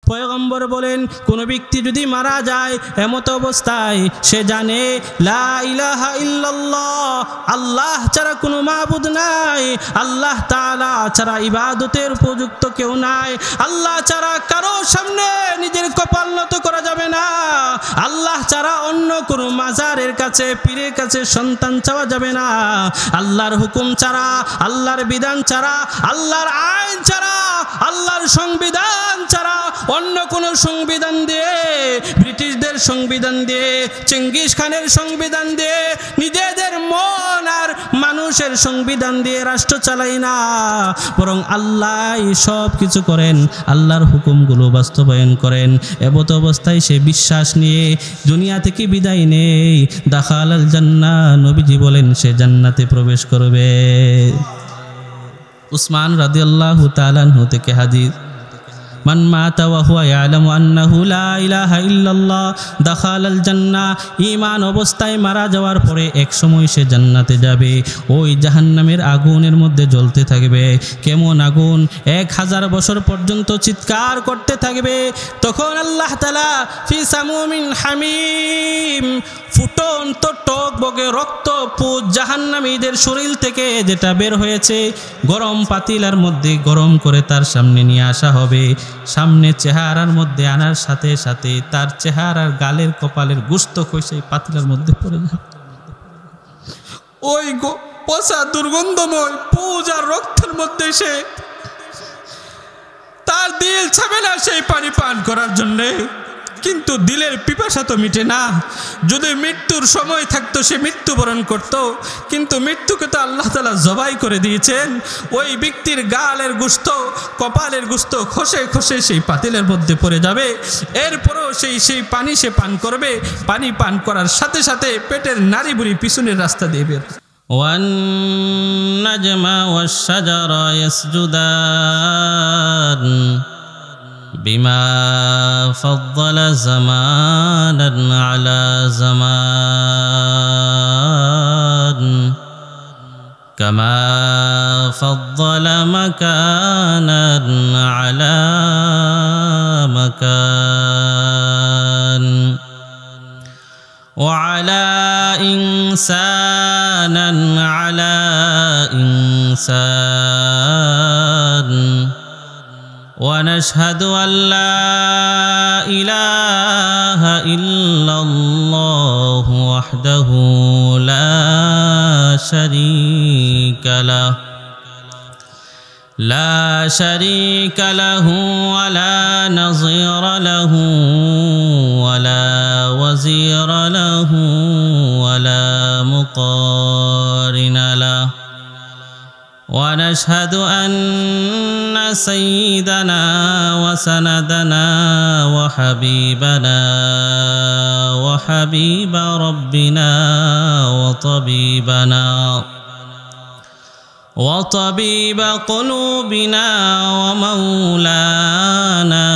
পয়গম্বর বলেন কোন ব্যক্তি যদি মারা যায় এমত অবস্থায় সে জানে লা ইলাহা ইল্লাল্লাহ, আল্লাহ ছাড়া কোনো মাবুদ নাই, আল্লাহ তাআলা ছাড়া ইবাদতের উপযুক্ত কেউ নাই, আল্লাহ ছাড়া কারো সামনে নিজের কপাল নত করা যাবে না, আল্লাহ ছাড়া অন্য কোনো মাজারের কাছে পীরের কাছে সন্তান চাওয়া যাবে না, আল্লাহর হুকুম ছাড়া, আল্লাহর বিধান ছাড়া, আল্লাহর আইন ছাড়া, আল্লাহর সংবিধান ছাড়া অন্য কোনো সংবিধান দিয়ে, ব্রিটিশদের সংবিধান দিয়ে, চেঙ্গিস খানের সংবিধান দিয়ে, নিজেদের মন আর মানুষের সংবিধান দিয়ে রাষ্ট্র চালাই না, বরং আল্লাহ সব কিছু করেন, আল্লাহর হুকুমগুলো বাস্তবায়ন করেন। এমত অবস্থায় সে বিশ্বাস নিয়ে দুনিয়া থেকে বিদায় নেই, দাখালাল জান্নাহ, নবীজি বলেন সে জান্নাতে প্রবেশ করবে। উসমান রাদিয়াল্লাহু তাআলা আনহু থেকে হাদিস, মান মাতা ওয়া হুয়া ইয়ালামু আন্নাহু লা ইলাহা ইল্লাল্লাহ দাখালাল জান্নাহ, ঈমান অবস্থায় মারা যাওয়ার পরে এক সময় সে জান্নাতে যাবে। ওই জাহান্নামের আগুনের মধ্যে জ্বলতে থাকবে। কেমন আগুন? 1000 বছর পর্যন্ত চিৎকার করতে থাকবে। তখন আল্লাহ তাআলা ফি সামুমিন হামিম, ফুটন্ত টকবগে রক্ত পুজ জাহান্নামীদের শরীর থেকে যেটা বের হয়েছে গরম পাতিলার মধ্যে গরম করে তার সামনে নিয়ে আসা হবে। সামনে চেহারার মধ্যে আনার সাথে সাথে তার চেহারার গালের কপালের গোশত খসে পাতিলার মধ্যে পড়ে যাবে। ওই পচা দুর্গন্ধময় পুজ আর রক্তের মধ্যে সে তার দিল ছাবে না সেই পানি পান করার জন্যে, কিন্তু দিলের পিপাসা তো মিটে না। যদি মৃত্যুর সময় থাকতো সে মৃত্যুবরণ করত, কিন্তু মৃত্যুকে তো আল্লাহ তাআলা জবাই করে দিয়েছেন। ওই ব্যক্তির গালের গোশত কপালের গোশত খসে খসে সেই পাতিলের মধ্যে পড়ে যাবে। এরপরও সেই পানি সে পান করবে। পানি পান করার সাথে সাথে পেটের নাড়ি বুড়ি পিছনের রাস্তা দিয়ে বের। ওয়ান নাজমা ওয়াশ শাজারা ইয়াসজুদান বিমা ফাদ্দালা জামানান আলা জামান কামা ফাদ্দালা মাকানান আলা মাকান ওয়া আলা ইনসানান আলা ইনসান ونشهد أن لا إله إلا الله وحده لا شريك له ولا نظير له ولا وزير له ولا مقارن له ونشهد أن سيدنا وسندنا وحبيبنا وحبيب ربنا وطبيب قلوبنا ومولانا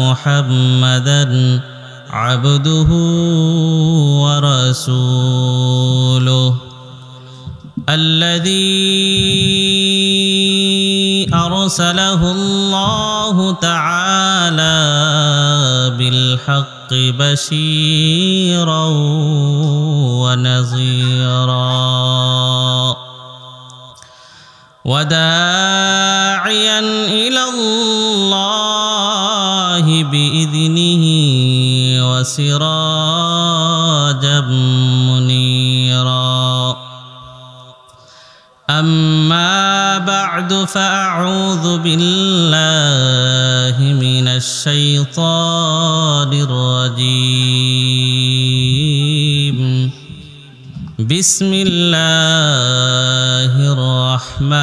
محمدا عبده ورسوله الذي أرسله الله تعالى بالحق بشيرا ونذيرا وداعيا إلى الله بإذنه وسراجا منيرا أما بعد فأعوذ بالله من الشيطان الرجيم بسم الله الرحمن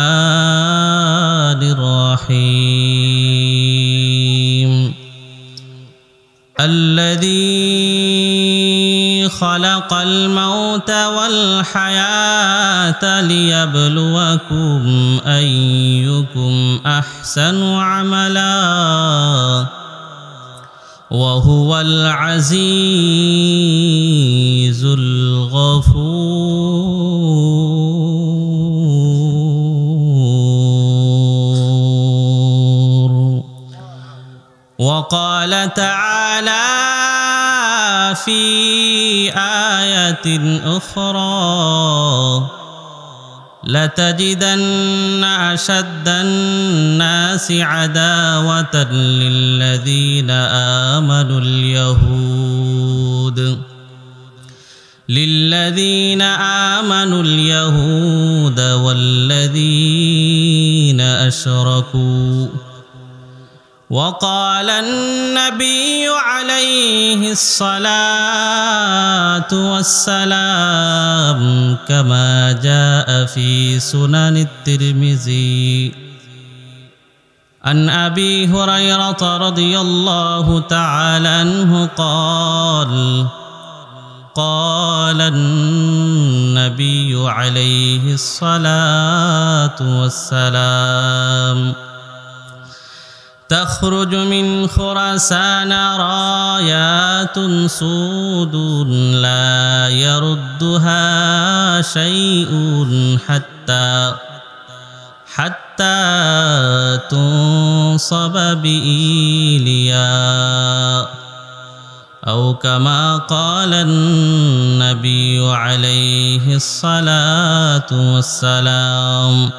الرحيم الذي خلق الموت والحياة ليبلوكم أيكم أحسن عملا وهو العزيز الغفور وقال تعالى في آية أخرى لتجدن أشد الناس عداوة للذين آمنوا اليهود والذين أشركوا. وقال النبي عليه الصلاة والسلام كما جاء في سنن الترمذي عن أبي هريرة رضي الله تعالى عنه قال النبي عليه الصلاة والسلام تخرج من خراسان رايات سود لا يردها شيء حتى تنصب بإيليا أو كما قال النبي عليه الصلاة والسلام.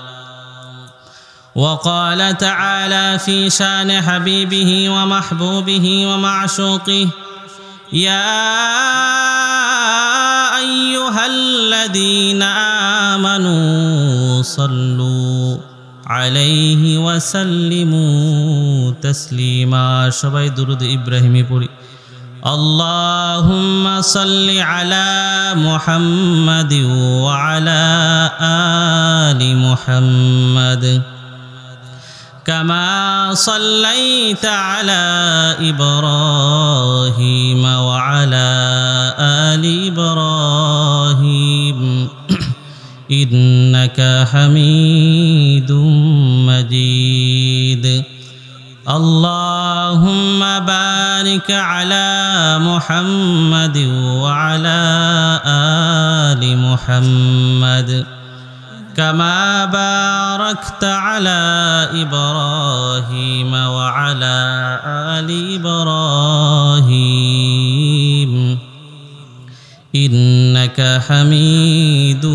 وقال تعالى في شان حبيبه ومحبوبه ومعشوقه يا أيها الذين آمنوا صلوا عليه وسلموا تسليما. সবাই দুরূদ ইব্রাহিমী পড়ি। اللهم صل على محمد وعلى آل محمد كما صليت على إبراهيم وعلى آل إبراهيم إنك حميد مجيد. اللهم بارك على محمد وعلى آل محمد كما باركت على إبراهيم وعلى آل إبراهيم إنك حميد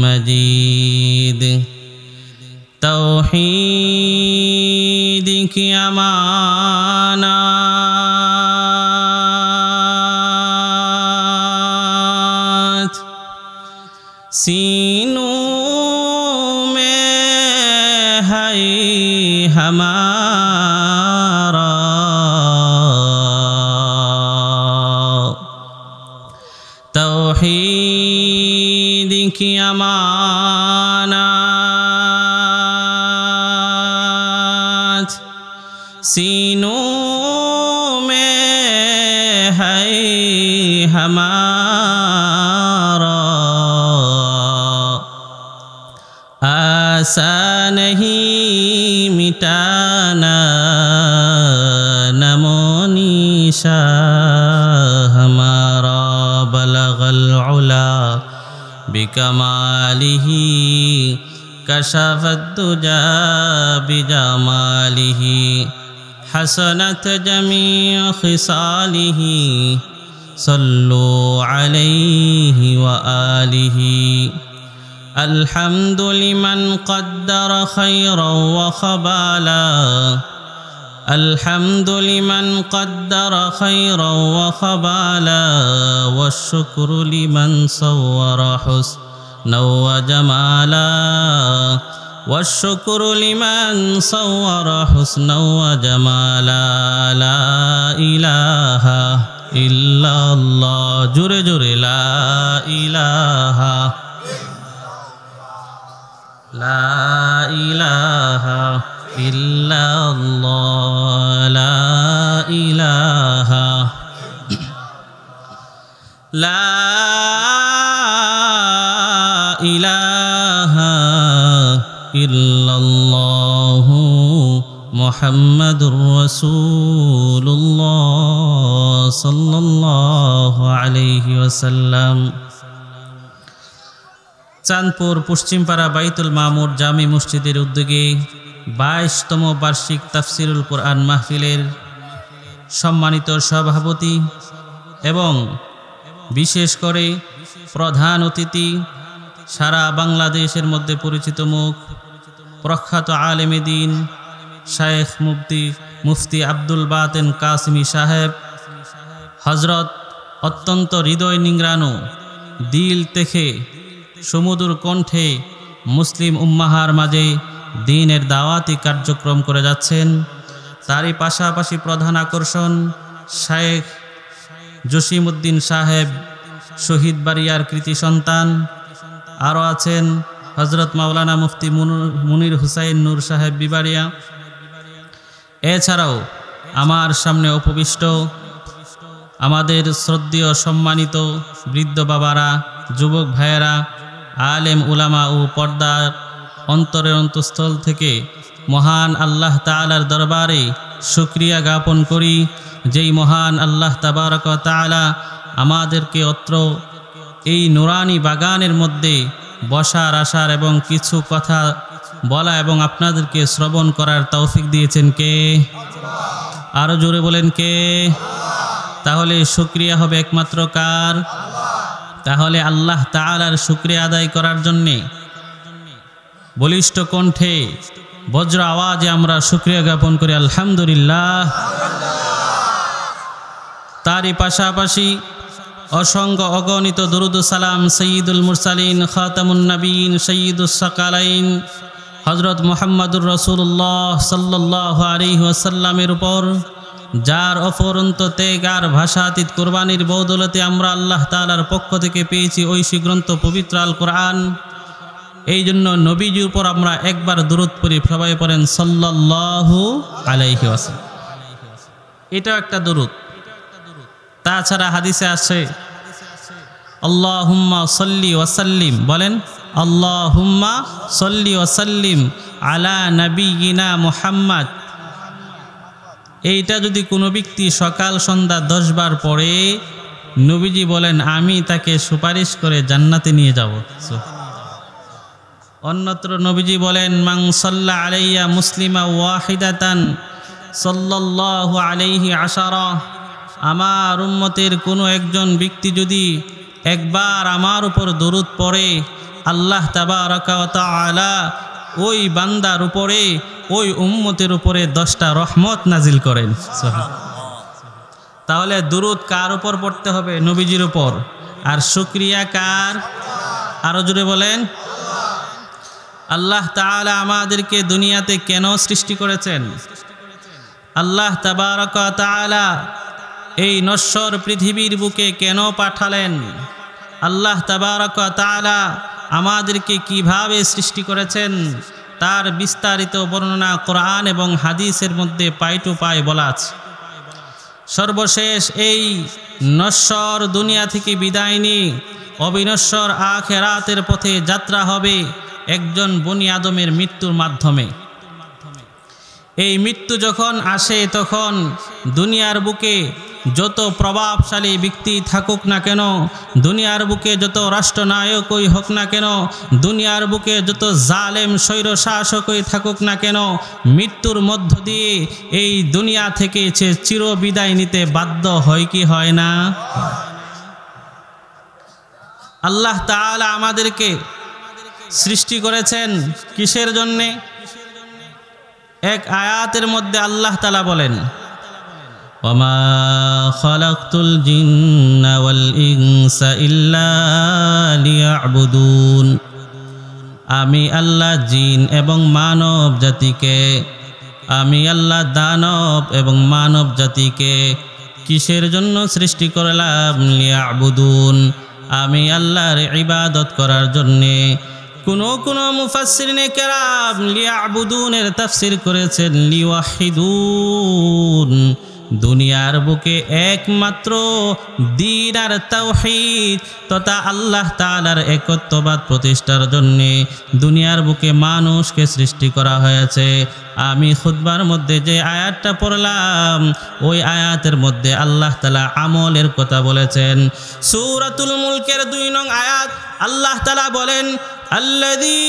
مجيد. توحيدك अमानत सीनों में है हमारा तौहीद की अमानत सीनों में है हमारा आसा नहीं मिटाना नमो निशा हमारा बलगल उला बिकमालिही कशफत दुजा बिजमालिही हसनत जमीअ खिसालिही सल्लु अलैहि व आलिही। الحمد لمن قدر خيرا وخبالا الحمد لمن قدر خيرا وخبالا والشكر لمن صور حسنا وجمالا والشكر لمن صور حسنا وجمالا لا إله إلا الله جر جر لا إله لا إله إلا الله لا إله لا إله إلا الله محمد رسول الله صلى الله عليه وسلم। চাঁদপুর পশ্চিমপাড়া বাইতুল মামুর জামি মসজিদের উদ্যোগে 22তম বার্ষিক তাফসিরুল কোরআন মাহফিলের সম্মানিত সভাপতি এবং বিশেষ করে প্রধান অতিথি, সারা বাংলাদেশের মধ্যে পরিচিত মুখ, প্রখ্যাত আলেমে দ্বীন শায়েখ মুফতি আব্দুল বাতেন কাসিমি সাহেব হজরত, অত্যন্ত হৃদয় নিংড়ানো, দিল থেকে সমুদুর কণ্ঠে মুসলিম উম্মাহার মাঝে দ্বীনের দাওয়াতি কার্যক্রম করে যাচ্ছেন। তারই পাশাপাশি প্রধান আকর্ষণ শায়েখ জসিমউদ্দিন সাহেব, শহীদ বাড়িয়ার কৃতি সন্তান। আরও আছেন হজরত মাওলানা মুফতি মুনির হুসাইন নূর সাহেব বিবাড়িয়া। এছাড়াও আমার সামনে উপবিষ্ট আমাদের শ্রদ্ধেয় সম্মানিত বৃদ্ধ বাবারা, যুবক ভাইয়েরা, আলেম উলামা ও পর্দার অন্তরের অন্তঃস্থল থেকে মহান আল্লাহ তাআলার দরবারে শুকরিয়া জ্ঞাপন করি, যেই মহান আল্লাহ তাবারক ওয়া তাআলা আমাদেরকে অত্র এই নুরানি বাগানের মধ্যে বসার, আসার এবং কিছু কথা বলা এবং আপনাদেরকে শ্রবণ করার তৌফিক দিয়েছেন কে? আরো জোরে বলেন কে? তাহলে শুকরিয়া হবে একমাত্র কার? তাহলে আল্লাহ তাআলার শুকরিয়া আদায় করার জন্যে বলিষ্ঠ কণ্ঠে বজ্র আওয়াজে আমরা শুকরিয়া জ্ঞাপন করি আলহামদুলিল্লাহ। তারই পাশাপাশি অসংখ্য অগণিত দরুদ ও সালাম সৈয়দুল মুরসালিন, খাতামুন নবীন, সৈয়দুস সাকালাইন হজরত মুহাম্মদুর রাসূলুল্লাহ সাল্লাল্লাহু আলাইহি ওয়াসাল্লামের উপর, যার অফুরন্ত ত্যাগ আর ভাষাতীত কুরবানির বদৌলতে আমরা আল্লাহ তাআলার পক্ষ থেকে পেয়েছি ঐশী গ্রন্থ পবিত্র আল কোরআন। এই জন্য নবীজির উপর আমরা একবার দুরূদ পড়ি, সবাই পড়েন সাল্লাল্লাহু আলাইহি ওয়াসাল্লাম। এটা একটা দুরূদ। তাছাড়া হাদিসে আছে আল্লাহুম্মা সাল্লি ওয়া সাল্লিম, বলেন আল্লাহুম্মা সাল্লি ওয়া সাল্লিম আলা নবিয়িনা মুহাম্মদ। এইটা যদি কোনো ব্যক্তি সকাল সন্ধ্যা 10 বার পড়ে, নবীজি বলেন আমি তাকে সুপারিশ করে জান্নাতে নিয়ে যাব। অন্যত্র নবীজি বলেন মান সাল্লা আলাইয়া মুসলিমা ওয়াহিদাতান সাল্লাল্লাহু আলাইহি আশারা। আমার উম্মতের কোনো একজন ব্যক্তি যদি একবার আমার উপর দরুদ পড়ে, আল্লাহ তাবারাকা ওয়া তাআলা ওই বান্দার উপরে, ওই উম্মতের উপরে 10টা রহমত নাজিল করেন। তাহলে দুরুদ কার উপর পড়তে হবে? নবীজির উপর। আর শুকরিয়া কার? আরো জোরে বলেন। আল্লাহ তাআলা আমাদেরকে দুনিয়াতে কেন সৃষ্টি করেছেন? আল্লাহ তাবারাকা ওয়া তাআলা এই নশ্বর পৃথিবীর বুকে কেন পাঠালেন? আল্লাহ তাবারাকা ওয়া তাআলা আমাদেরকে কিভাবে সৃষ্টি করেছেন তার বিস্তারিত বর্ণনা কোরআন এবং হাদিসের মধ্যে পাই টু পাই বলা আছে। সর্বশেষ এই নশ্বর দুনিয়া থেকে বিদায় নিয়ে অবিনশ্বর আখিরাতের পথে যাত্রা হবে একজন বনি আদমের মৃত্যুর মাধ্যমে। এই মৃত্যু যখন আসে তখন দুনিয়ার বুকে যত প্রভাবশালী ব্যক্তি থাকুক না কেন, দুনিয়ার বুকে যত রাষ্ট্রনায়কই হোক না কেন, দুনিয়ার বুকে যত জালেম স্বৈর শাসকই থাকুক না কেন, মৃত্যুর মধ্য দিয়ে এই দুনিয়া থেকে সে চির বিদায় নিতে বাধ্য হয় কি হয় না? আল্লাহ তাআলা আমাদেরকে সৃষ্টি করেছেন কিসের জন্যে? এক আয়াতের মধ্যে আল্লাহ তাআলা বলেন ওয়ামা খালাকতুল জিন্না ওয়াল ইনসা ইল্লা লিয়াবুদুন। আমি আল্লাহ জিন এবং মানব জাতিকে, আমি আল্লাহ দানব এবং মানব জাতিকে কিসের জন্য সৃষ্টি করলাম? লিয়াবুদুন, আমি আল্লাহর ইবাদত করার জন্যে। কোন মুফাসসিরিনে কেরাম লিয়াবুদুনের তাফসীর করেছেন লিওয়াহিদুন, দুনিয়ার বুকে একমাত্র দ্বীন আর তাওহীদ তথা আল্লাহ তাআলার একত্ববাদ প্রতিষ্ঠার জন্য দুনিয়ার বুকে মানুষকে সৃষ্টি করা হয়েছে। আমি খুতবার মধ্যে যে আয়াতটা পড়লাম ওই আয়াতের মধ্যে আল্লাহ তাআলা আমলের কথা বলেছেন। সূরাতুল মুলকের 2 নং আয়াত আল্লাহ তাআলা বলেন আল্লাযী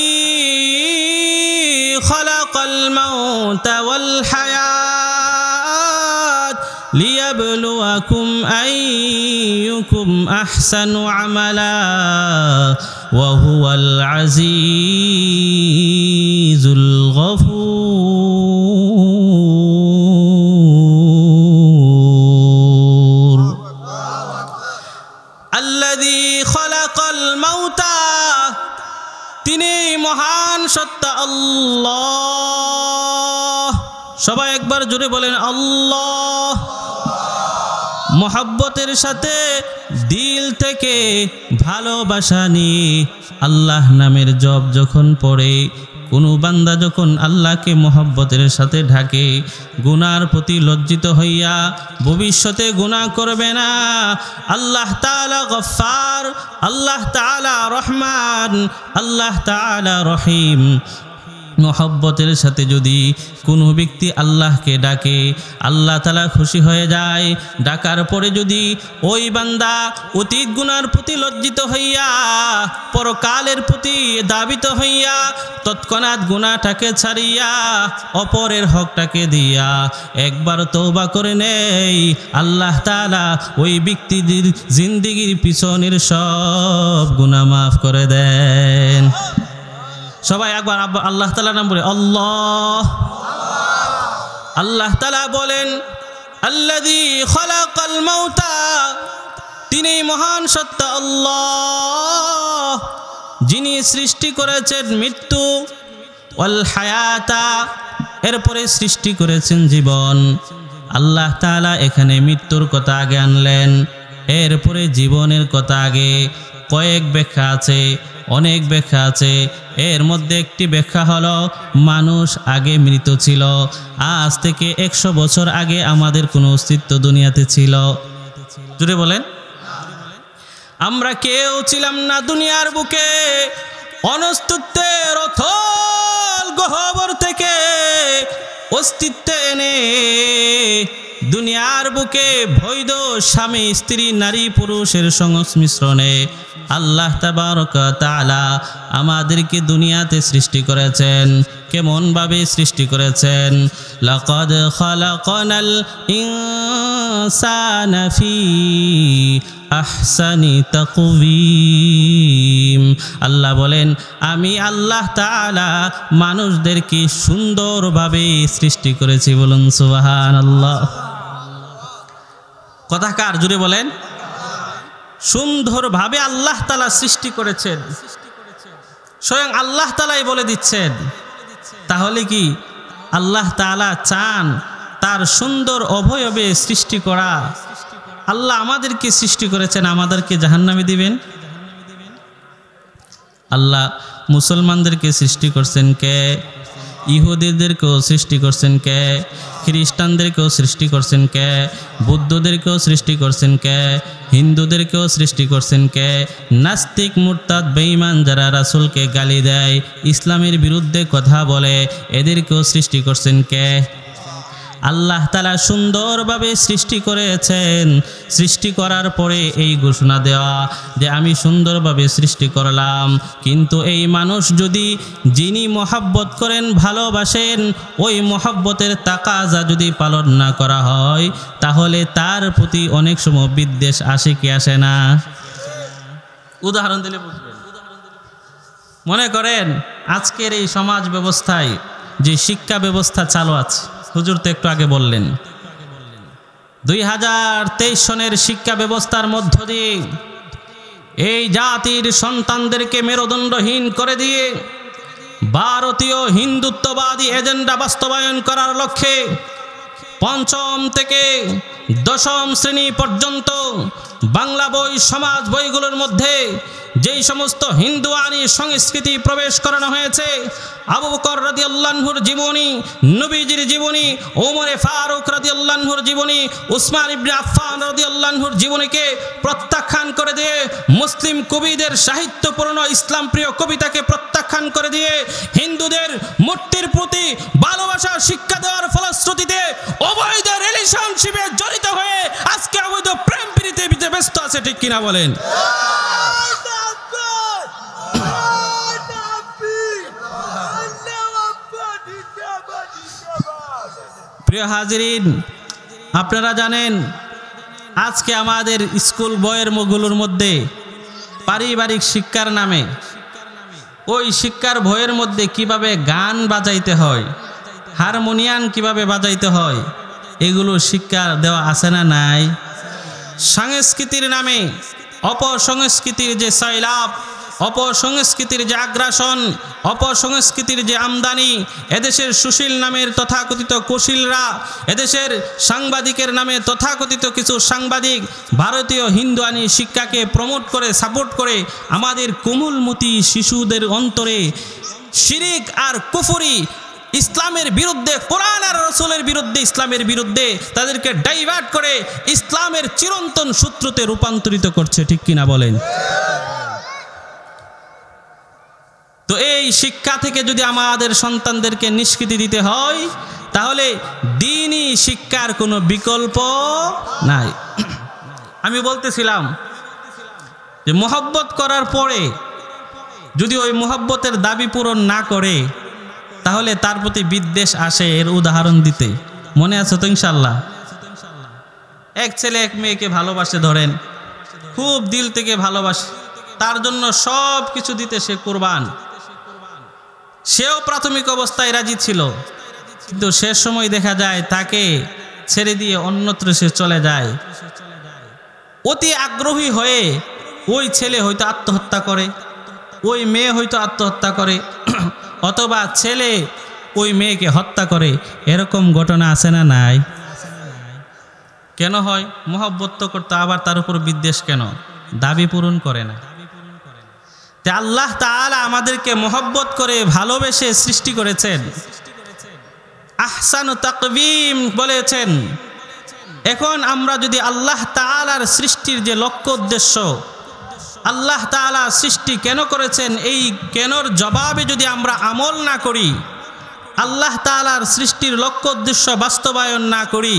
খালাকাল মাউতা ওয়াল হায়াত লিয়াবলুয়াকুম আইয়ুকুম আহসানু আমালা ওয়া হুয়াল আজিজুল গফুর। আল্লাযী খালাকাল মাউতা, তিনি মহান সত্তা আল্লাহ। সবাই একবার জোরে বলেন আল্লাহ। মোহাব্বতের সাথে দিল থেকে ভালোবাসা নিয়ে আল্লাহ নামের জপ যখন পড়ে, কোনো বান্দা যখন আল্লাহকে মোহাব্বতের সাথে ঢাকে, গুনার প্রতি লজ্জিত হইয়া ভবিষ্যতে গুনাহ করবে না। আল্লাহ তাআলা গফফার, আল্লাহ তাআলা রহমান, আল্লাহ তাআলা রহিম। মোহাব্বতের সাথে যদি কোনো ব্যক্তি আল্লাহকে ডাকে, আল্লাহ তাআলা খুশি হয়ে যায়। ডাকার পরে যদি ওই বান্দা অতীত গুনার প্রতি লজ্জিত হইয়া, পরকালের প্রতি দাবিত হইয়া, তৎক্ষণাৎ গুনাহটাকে ছাড়িয়া অপরের হকটাকে দিয়া একবার তওবা করে নেয়, আল্লাহ তাআলা ওই ব্যক্তির জিন্দেগির পিছনের সব গুনাহ মাফ করে দেন। সবাই একবার আল্লাহ তাআলার নাম বলে আল্লাহ। আল্লাহ তাআলা বলেন আল্লাযী খালাকাল মাউতা, তিনি মহান সত্তা আল্লাহ, যিনি সৃষ্টি করেছেন মৃত্যু, ওয়াল হায়াতা, এরপরে সৃষ্টি করেছেন জীবন। আল্লাহ তাআলা এখানে মৃত্যুর কথা আগে আনলেন, এরপরে জীবনের কথা আগে। কয়েক ব্যাখ্যা আছে, অনেক ব্যাখ্যা আছে। এর মধ্যে একটি ব্যাখ্যা হলো মানুষ আগে মৃত ছিল, আজ থেকে 100 বছর আগে আমাদের কোনো অস্তিত্ব দুনিয়াতে ছিল। জুড়ে বলেন, আমরা কেউ ছিলাম না দুনিয়ার বুকে। অনস্তিত্বের অথল গহ্বর থেকে অস্তিত্বে এনে দুনিয়ার বুকে বৈধ স্বামী স্ত্রী নারী পুরুষের সংমিশ্রণে আল্লাহ তাবারক তাআলা আমাদেরকে দুনিয়াতে সৃষ্টি করেছেন। কেমন ভাবে সৃষ্টি করেছেন? লাকাদ খালাকনাল ইনসানা ফি আহসানি তাকওয়িম। আল্লাহ বলেন, আমি আল্লাহ তাআলা মানুষদেরকে সুন্দরভাবে সৃষ্টি করেছি। বলুন সুবহানাল্লাহ। কথা কার? জুড়ে বলেন। সুন্দরভাবে আল্লাহ তাআলা সৃষ্টি করেছেন, স্বয়ং আল্লাহ তাআলাই বলে দিচ্ছেন। তাহলে কি আল্লাহ তাআলা চান তার সুন্দর অবয়বে সৃষ্টি করা? আল্লাহ আমাদেরকে সৃষ্টি করেছেন, আমাদেরকে জাহান্নামে দিবেন? আল্লাহ মুসলমানদেরকে সৃষ্টি করছেন কে? ইহুদিদেরকেও সৃষ্টি করছেন কে? খ্রিস্টানদেরকেও সৃষ্টি করছেন কে? বৌদ্ধদেরকেও সৃষ্টি করছেন কে? হিন্দুদেরকেও সৃষ্টি করছেন কে? নাস্তিক মুরতাদ বেঈমান যারা রাসূলকে গালি দেয়, ইসলামের বিরুদ্ধে কথা বলে, এদেরকেও সৃষ্টি করছেন কে? আল্লাহ তাআলা সুন্দরভাবে সৃষ্টি করেছেন। সৃষ্টি করার পরে এই ঘোষণা দেওয়া যে আমি সুন্দরভাবে সৃষ্টি করলাম, কিন্তু এই মানুষ যদি যিনি মহব্বত করেন, ভালোবাসেন, ওই মহব্বতের তাকাজা যদি পালন না করা হয়, তাহলে তার প্রতি অনেক সময় বিদ্বেষ আসে কি আসে না? উদাহরণ দিলে বুঝবেন। মনে করেন আজকের এই সমাজ ব্যবস্থায় যে শিক্ষা ব্যবস্থা চালু আছে, হুজুর তো একটু আগে বললেন 2023 সনের শিক্ষা ব্যবস্থার মধ্য দিয়ে এই জাতির সন্তানদেরকে মেরুদণ্ডহীন করে দিয়ে ভারতীয় হিন্দুত্ববাদী এজেন্ডা বাস্তবায়ন করার লক্ষ্যে ৫ম থেকে ১০ম শ্রেণী পর্যন্ত বাংলা বই, সমাজ বইগুলোর মধ্যে যেই সমস্ত হিন্দুয়ানি সংস্কৃতি প্রবেশ করানো হয়েছে, আবু বকর রাদিয়াল্লাহু আনহুর জীবনী, নবীজির জীবনী, ওমরে ফারুক রাদিয়াল্লাহু আনহুর জীবনী, উসমান ইবনে আফফান রাদিয়াল্লাহু আনহুর জীবনীকে প্রত্যাখ্যান করে দিয়ে, মুসলিম কবিদের সাহিত্যপূর্ণ ইসলাম প্রিয় কবিতাকে প্রত্যাখ্যান করে দিয়ে হিন্দুদের মূর্তির প্রতি ভালোবাসা শিক্ষা দেওয়ার ফলশ্রুতিতে অবৈধ রিলেশনশিপে জড়িত হয়ে আজকে অবৈধ প্রেম প্রীতিতে ব্যস্ত আছে। ঠিক কিনা বলেন? প্রিয় হাজিরিন, আপনারা জানেন আজকে আমাদের স্কুল বইয়ের মধ্যে পারিবারিক শিক্ষার নামে ওই শিক্ষার বইয়ের মধ্যে কিভাবে গান বাজাইতে হয়, হারমোনিয়াম কিভাবে বাজাইতে হয়, এগুলো শিক্ষা দেওয়া আছে না নাই? সংস্কৃতির নামে অপসংস্কৃতির যে সয়লাব, অপসংস্কৃতির যে আগ্রাসন, অপসংস্কৃতির যে আমদানি, এদেশের সুশীল নামের তথাকথিত কুশীলরা, এদেশের সাংবাদিকের নামে তথাকথিত কিছু সাংবাদিক ভারতীয় হিন্দুয়ানি শিক্ষাকে প্রমোট করে সাপোর্ট করে আমাদের কোমলমতি শিশুদের অন্তরে শিরিক আর কুফরি, ইসলামের বিরুদ্ধে, কোরআন আর রাসূলের বিরুদ্ধে, ইসলামের বিরুদ্ধে তাদেরকে ডাইভার্ট করে ইসলামের চিরন্তন সূত্রতে রূপান্তরিত করছে। ঠিক কিনা বলেন? তো এই শিক্ষা থেকে যদি আমাদের সন্তানদেরকে নিষ্কৃতি দিতে হয় তাহলে দ্বীনি শিক্ষার কোনো বিকল্প নাই। আমি বলতেছিলাম যে মহব্বত করার পরে যদি ওই মহব্বতের দাবি পূরণ না করে তাহলে তার প্রতি বিদ্বেষ আসে। এর উদাহরণ দিতে মনে আছে তো ইনশাল্লাহ? এক ছেলে এক মেয়েকে ভালোবাসে, ধরেন খুব দিল থেকে ভালোবাসে, তার জন্য সব কিছু দিতে সে কুরবান। সেও প্রাথমিক অবস্থায় রাজি ছিল, কিন্তু শেষ সময় দেখা যায় তাকে ছেড়ে দিয়ে অন্যত্র সে চলে যায়। অতি আগ্রহী হয়ে ওই ছেলে হয়তো আত্মহত্যা করে, ওই মেয়ে হয়তো আত্মহত্যা করে, অথবা ছেলে ওই মেয়েকে হত্যা করে। এরকম ঘটনা আছে না নাই? কেন হয়? মহব্বত তো করতে, আবার তার উপর বিদ্বেষ কেন? দাবি পূরণ করে না। তে আল্লাহ তাআলা আমাদেরকে মহব্বত করে ভালোবেসে সৃষ্টি করেছেন, আহসানু তাকবীম বলেছেন। এখন আমরা যদি আল্লাহ তাআলার সৃষ্টির যে লক্ষ্য উদ্দেশ্য, আল্লাহ তাআলা সৃষ্টি কেন করেছেন, এই কেনর জবাবে যদি আমরা আমল না করি, আল্লাহ তাআলার সৃষ্টির লক্ষ্য উদ্দেশ্য বাস্তবায়ন না করি,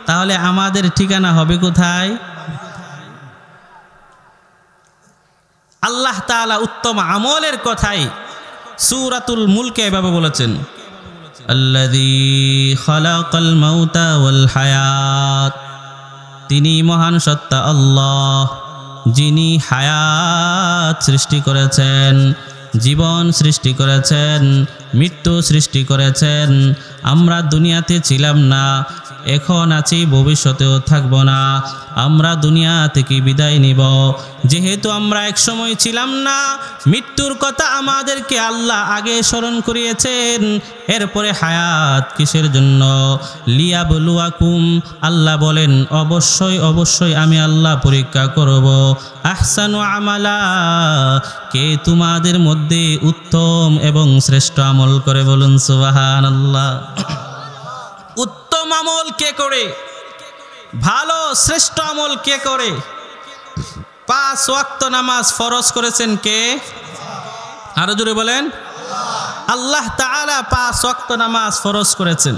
তাহলে আমাদের ঠিকানা হবে কোথায়? আল্লাহ তাআলা উত্তম আমলের কথাই সূরাতুল মুলকে এভাবে বলেছেন, আল্লাযী খালাকাল মাউতা ওয়াল হায়াত, তিনি মহান সত্তা আল্লাহ যিনি হায়াত সৃষ্টি করেছেন, জীবন সৃষ্টি করেছেন, মৃত্যু সৃষ্টি করেছেন। আমরা দুনিয়াতে ছিলাম না, এখন আছি, ভবিষ্যতেও থাকব না। আমরা দুনিয়া থেকে বিদায় নিব। যেহেতু আমরা এক সময় ছিলাম না, মৃত্যুর কথা আমাদেরকে আল্লাহ আগে স্মরণ করিয়েছেন। এরপরে হায়াত কিসের জন্য? লিয়াবলুয়াকুম, আল্লাহ বলেন অবশ্যই অবশ্যই আমি আল্লাহ পরীক্ষা করব। আহসানু আমালা, কে তোমাদের মধ্যে উত্তম এবং শ্রেষ্ঠ আমল করে? বলুন সুবহানাল্লাহ। উত্তম আমল কে করে? ভালো শ্রেষ্ঠ আমল কে করে? 5 ওয়াক্ত নামাজ ফরজ করেছেন কে? আরো জোরে বলেন। আল্লাহ তাআলা 5 ওয়াক্ত নামাজ ফরজ করেছেন।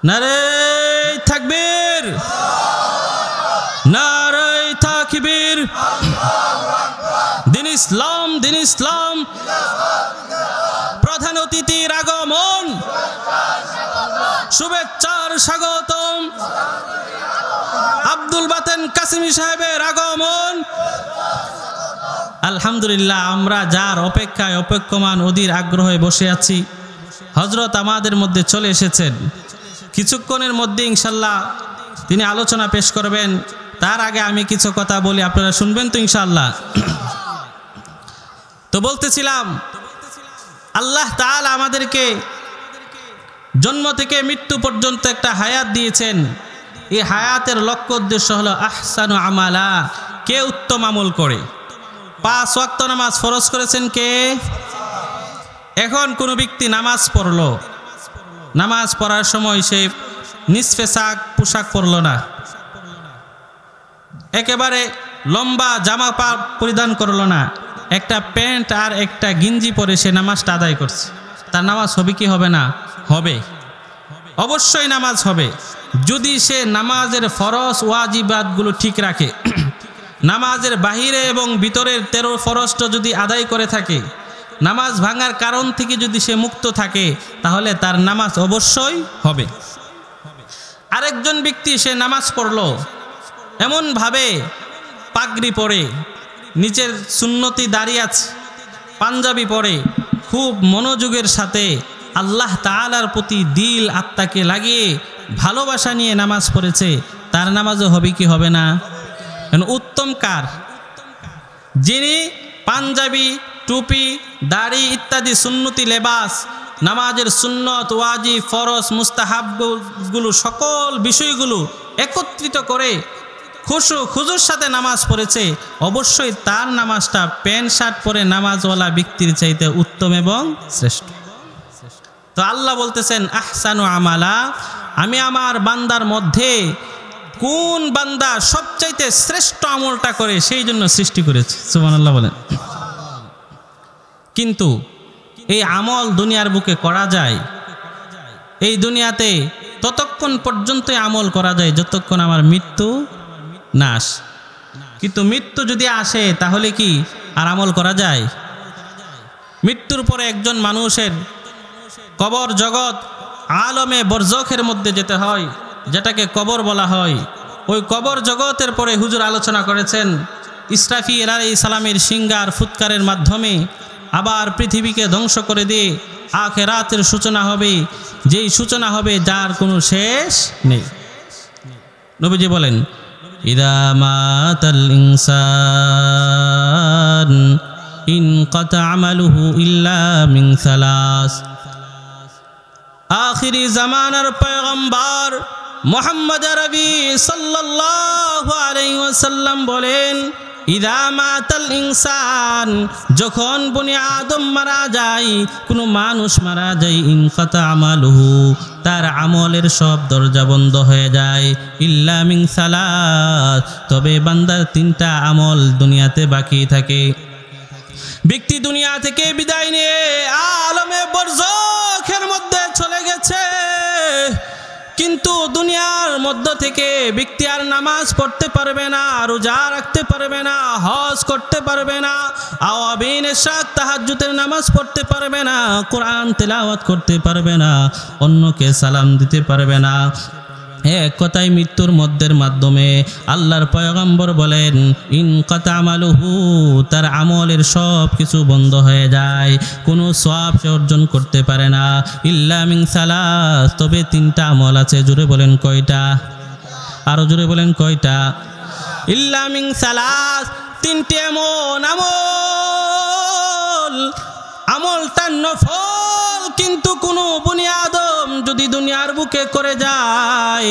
নারে তাকবীর, নারে তাকবীর। দিন ইসলাম, দিন ইসলাম। প্রধান অতিথির আগমন, শুভেচ্ছার স্বাগতম। আব্দুল বাতেন কাসিমি সাহেবের আগমন। আলহামদুলিল্লাহ, আমরা যার অপেক্ষায় অপেক্ষমান অধীর আগ্রহে বসে আছি, হযরত আমাদের মধ্যে চলে এসেছেন। কিছুক্ষণের মধ্যে ইনশাআল্লাহ তিনি আলোচনা পেশ করবেন। তার আগে আমি কিছু কথা বলি, আপনারা শুনবেন তো ইনশাআল্লাহ? তো বলতেছিলাম, আল্লাহ তাআলা আমাদেরকে জন্ম থেকে মৃত্যু পর্যন্ত একটা হায়াত দিয়েছেন। এই হায়াতের লক্ষ্য উদ্দেশ্য হলো আহসানু আমালা, কে উত্তম আমল করে। 5 ওয়াক্ত নামাজ ফরজ করেছেন কে? এখন কোনো ব্যক্তি নামাজ পড়লো, নামাজ পড়ার সময় সে নিসফে সাক পোশাক পরলো না, একেবারে লম্বা জামা পরিধান করলো না, একটা প্যান্ট আর একটা গিঞ্জি পরে সে নামাজটা আদায় করছে, তার নামাজ হবে কি হবে না? হবে, অবশ্যই নামাজ হবে। যদি সে নামাজের ফরজ ওয়াজিবাতগুলো ঠিক রাখে, নামাজের বাহিরে এবং ভিতরের 13 ফরজটা যদি আদায় করে থাকে, নামাজ ভাঙার কারণ থেকে যদি সে মুক্ত থাকে, তাহলে তার নামাজ অবশ্যই হবে। আরেকজন ব্যক্তি সে নামাজ পড়লো এমনভাবে পাগড়ি পরে, নিচের সুন্নতি দাঁড়িয়ে আছে, পাঞ্জাবি পরে, খুব মনোযোগের সাথে আল্লাহ তাআলার প্রতি দিল আত্মাকে লাগিয়ে ভালোবাসা নিয়ে নামাজ পড়েছে, তার নামাজও হবে কি হবে না? উত্তম কার? যিনি পাঞ্জাবি, টুপি, দাড়ি ইত্যাদি সুন্নতি লেবাস, নামাজের সুন্নত, ওয়াজিব, ফরজ, মুস্তাহাবগুলো সকল বিষয়গুলো একত্রিত করে খুজুর সাথে নামাজ পড়েছে, অবশ্যই তার নামাজটা প্যান্ট শার্ট পরে নামাজওয়ালা ব্যক্তির চাইতে উত্তম এবং শ্রেষ্ঠ। তো আল্লাহ বলতেছেন আহসানু আমালা, আমি আমার বান্দার মধ্যে কোন বান্দা সবচাইতে শ্রেষ্ঠ আমলটা করে সেই জন্য সৃষ্টি করেছি। সুবহানাল্লাহ বলেন। কিন্তু এই আমল দুনিয়ার বুকে করা যায়, এই দুনিয়াতে ততক্ষণ পর্যন্ত আমল করা যায় যতক্ষণ আমার মৃত্যু না আসে। কিন্তু মৃত্যু যদি আসে তাহলে কি আর আমল করা যায়? মৃত্যুর পরে একজন মানুষের কবর জগৎ আলমে বরজখের মধ্যে যেতে হয়, যেটাকে কবর বলা হয়। ওই কবর জগতের পরে হুজুর আলোচনা করেছেন ইসরাফিল আলাইহিস সালামের সিঙ্গার ফুৎকারের মাধ্যমে আবার পৃথিবীকে ধ্বংস করে দিয়ে আখিরাতের সূচনা হবে, যেই সূচনা হবে যার কোনো শেষ নেই। নবীজি বলেন ইদা মাতাল ইনসান ইনকাতা আমালুহু ইল্লা মিন সালাস। আখিরি জামানার পয়গম্বর মুহাম্মদ আরবি সাল্লাল্লাহু আলাইহি ওয়াসাল্লাম বলেন ইদা মাতাল ইনসান, যখন বনি আদম মারা যায়, কোনো মানুষ মারা যায়, ইনকাতা আমালুহু, তার আমলের সব দরজা বন্ধ হয়ে যায়, ইল্লা মিন সালাস, তবে বান্দার তিনটা আমল দুনিয়াতে বাকি থাকে। ব্যক্তি দুনিয়া থেকে বিদায় নিয়ে আলমে বরজখের মধ্যে চলে গেছে, কিন্তু দুনিয়ার মধ্য থেকে ব্যক্তি আর নামাজ পড়তে পারবে না, রোজা রাখতে পারবে না, হজ করতে পারবে না, আওয়াবিন ইশরাক তাহাজ্জুদের নামাজ পড়তে পারবে না, কোরআন তেলাওয়াত করতে পারবে না, অন্যকে সালাম দিতে পারবে না। এক কথায় মৃত্যুর মধ্যের মাধ্যমে আল্লাহর পয়গম্বর বলেন ইনকাতা আমালুহু, তার আমলের সব কিছু বন্ধ হয়ে যায়, কোনো সওয়াব সে অর্জন করতে পারে না, ইল্লা মিন সালাস, তবে তিনটা আমল আছে। জোরে বলেন কয়টা? আরো জোরে বলেন কয়টা? ইল্লা মিন সালাস, তিনটি এমন আমলটা নফল, কিন্তু কোনো বনি আদম যদি দুনিয়ার বুকে করে যায়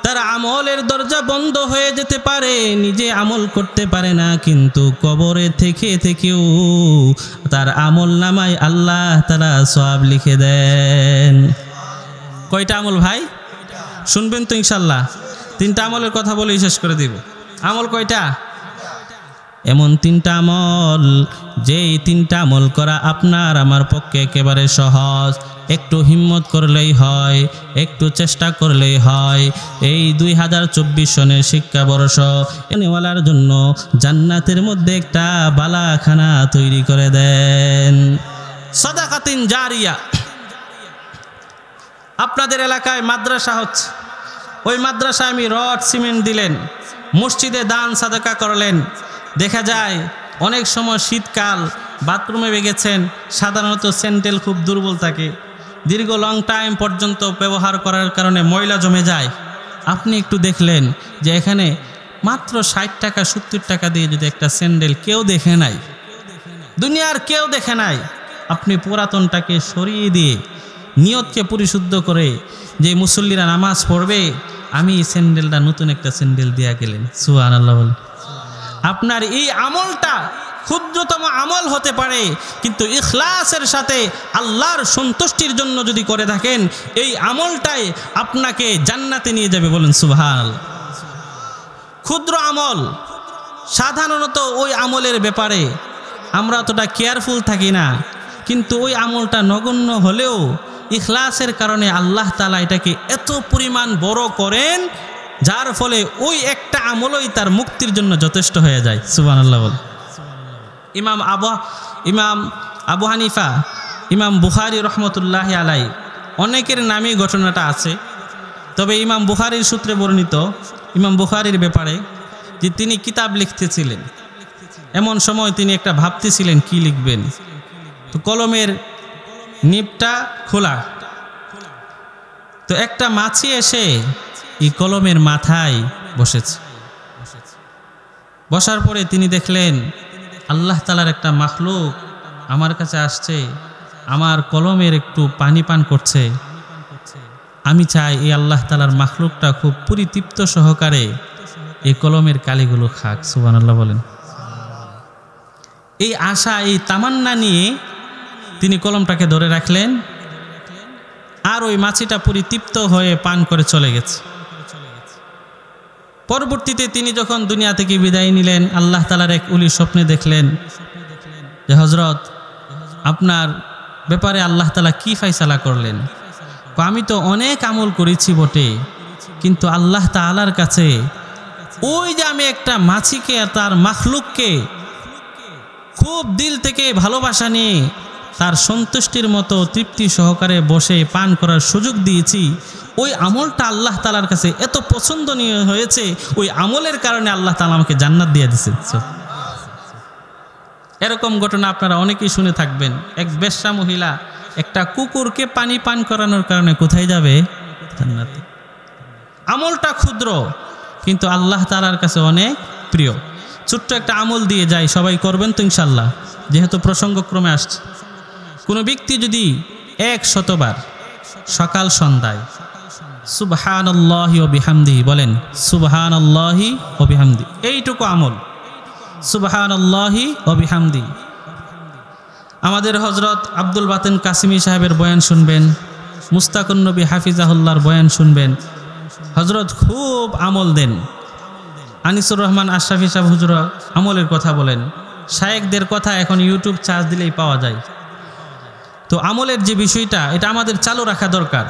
তার আমলের দরজা বন্ধ হয়ে যেতে পারে, নিজে আমল করতে পারে না, কিন্তু কবরে থেকেও তার আমল নামায় আল্লাহ তাআলা সওয়াব লিখে দেন। কয়টা আমল ভাই? শুনবেন তো ইনশাআল্লাহ। তিনটা আমলের কথা বলেই শেষ করে দিব। আমল কয়টা? এমন তিনটা আমল, যেই তিনটা আমল করা আপনার আমার পক্ষে একেবারে সহজ, একটু হিম্মত করলেই হয়, একটু চেষ্টা করলেই হয়। এই 2024 সনের শিক্ষাবর্ষ এনেওয়ালার জন্য জান্নাতের মধ্যে একটা বালাখানা তৈরি করে দেন। সাদাকাতিন জারিয়া। আপনাদের এলাকায় মাদ্রাসা হচ্ছে, ওই মাদ্রাসায় আমি রড সিমেন্ট দিলেন, মসজিদে দান সাদাকা করলেন, দেখা যায় অনেক সময় শীতকাল, বাথরুমে গেছেন, সাধারণত স্যান্ডেল খুব দুর্বল থাকে, দীর্ঘ লং টাইম পর্যন্ত ব্যবহার করার কারণে ময়লা জমে যায়। আপনি একটু দেখলেন যে এখানে মাত্র 60 টাকা 70 টাকা দিয়ে যদি একটা স্যান্ডেল, কেউ দেখে নাই, দুনিয়ার কেউ দেখে নাই, আপনি পুরাতনটাকে সরিয়ে দিয়ে নিয়তকে পরিশুদ্ধ করে যে মুসল্লিরা নামাজ পড়বে, আমি এই স্যান্ডেলটা নতুন একটা স্যান্ডেল দিয়া গেলেন। সুবহানাল্লাহ। আপনার এই আমলটা ক্ষুদ্রতম আমল হতে পারে, কিন্তু ইখলাসের সাথে আল্লাহর সন্তুষ্টির জন্য যদি করে থাকেন, এই আমলটাই আপনাকে জান্নাতে নিয়ে যাবে। বলেন সুবহানাল্লাহ। ক্ষুদ্র আমল, সাধারণত ওই আমলের ব্যাপারে আমরা অতটা কেয়ারফুল থাকি না, কিন্তু ওই আমলটা নগণ্য হলেও ইখলাসের কারণে আল্লাহ তাআলা এটাকে এত পরিমাণ বড় করেন, যার ফলে ওই একটা আমলই তার মুক্তির জন্য যথেষ্ট হয়ে যায়। সুবহানাল্লাহ বল। ইমাম আবু হানিফা, ইমাম বুখারী রহমতুল্লাহি আলাইহি, অনেকের নামে ঘটনাটা আছে। তবে ইমাম বুখারীর সূত্রে বর্ণিত, ইমাম বুখারীর ব্যাপারে, যে তিনি কিতাব লিখতেছিলেন, এমন সময় তিনি একটা ভাবতেছিলেন কি লিখবেন। তো কলমের নিবটা খোলা, তো একটা মাছি এসে এই কলমের মাথায় বসেছে। বসার পরে তিনি দেখলেন আল্লাহ তাআলার একটা মাখলুক আমার কাছে আসছে, আমার কলমের একটু পানি পান করছে। আমি চাই এই আল্লাহ তাআলার মাখলুকটা খুব পরিতৃপ্ত সহকারে এই কলমের কালিগুলো খাক। সুবহানাল্লাহ বলেন। এই আশা, এই তামান্না নিয়ে তিনি কলমটাকে ধরে রাখলেন, আর ওই মাছিটা পরিতৃপ্ত হয়ে পান করে চলে গেছে। পরবর্তীতে তিনি যখন দুনিয়া থেকে বিদায় নিলেন, আল্লাহ তাআলার এক ওলি স্বপ্নে দেখলেন যে হযরত, আপনার ব্যাপারে আল্লাহ তাআলা কি ফয়সালা করলেন? আমি তো অনেক আমল করেছি বটে, কিন্তু আল্লাহ তাআলার কাছে ওই যে আমি একটা মাছিকে আর তার মাখলুককে খুব দিল থেকে ভালোবাসা নিয়ে তার সন্তুষ্টির মতো তৃপ্তি সহকারে বসে পান করার সুযোগ দিয়েছি, ওই আমলটা আল্লাহ তাআলার কাছে এত পছন্দনীয় হয়েছে, ওই আমলের কারণে আল্লাহ তাআলা আমাকে জান্নাত দিয়ে দিয়েছে। এরকম ঘটনা আপনারা অনেকেই শুনে থাকবেন। এক বেশ্যা মহিলা একটা কুকুরকে পানি পান করানোর কারণে কোথায় যাবে? জান্নাতে। আমলটা ক্ষুদ্র, কিন্তু আল্লাহ তাআলার কাছে অনেক প্রিয়। ছোট্ট একটা আমল দিয়ে যাই, সবাই করবেন তো ইনশাআল্লাহ, যেহেতু প্রসঙ্গক্রমে আসছে। কোনো ব্যক্তি যদি 100 বার সকাল সন্ধ্যায় সুবহানাল্লাহি ওয়া বিহামদিহি বলেন, সুবহানাল্লাহি ওয়া বিহামদিহি, এইটুকু আমল, সুবহানাল্লাহি ওয়া বিহামদিহি। আমাদের হযরত আব্দুল বাতেন কাসিমি সাহেবের বয়ান শুনবেন, মুস্তাকুন নবী হাফিজাহুল্লাহর বয়ান শুনবেন। হযরত খুব আমল দেন। আনিসুর রহমান আশরাফি সাহেব হুজুর আমলের কথা বলেন। শায়েখদের কথা এখন ইউটিউব চার্জ দিলেই পাওয়া যায়। তো আমলের যে বিষয়টা, এটা আমাদের চালু রাখা দরকার।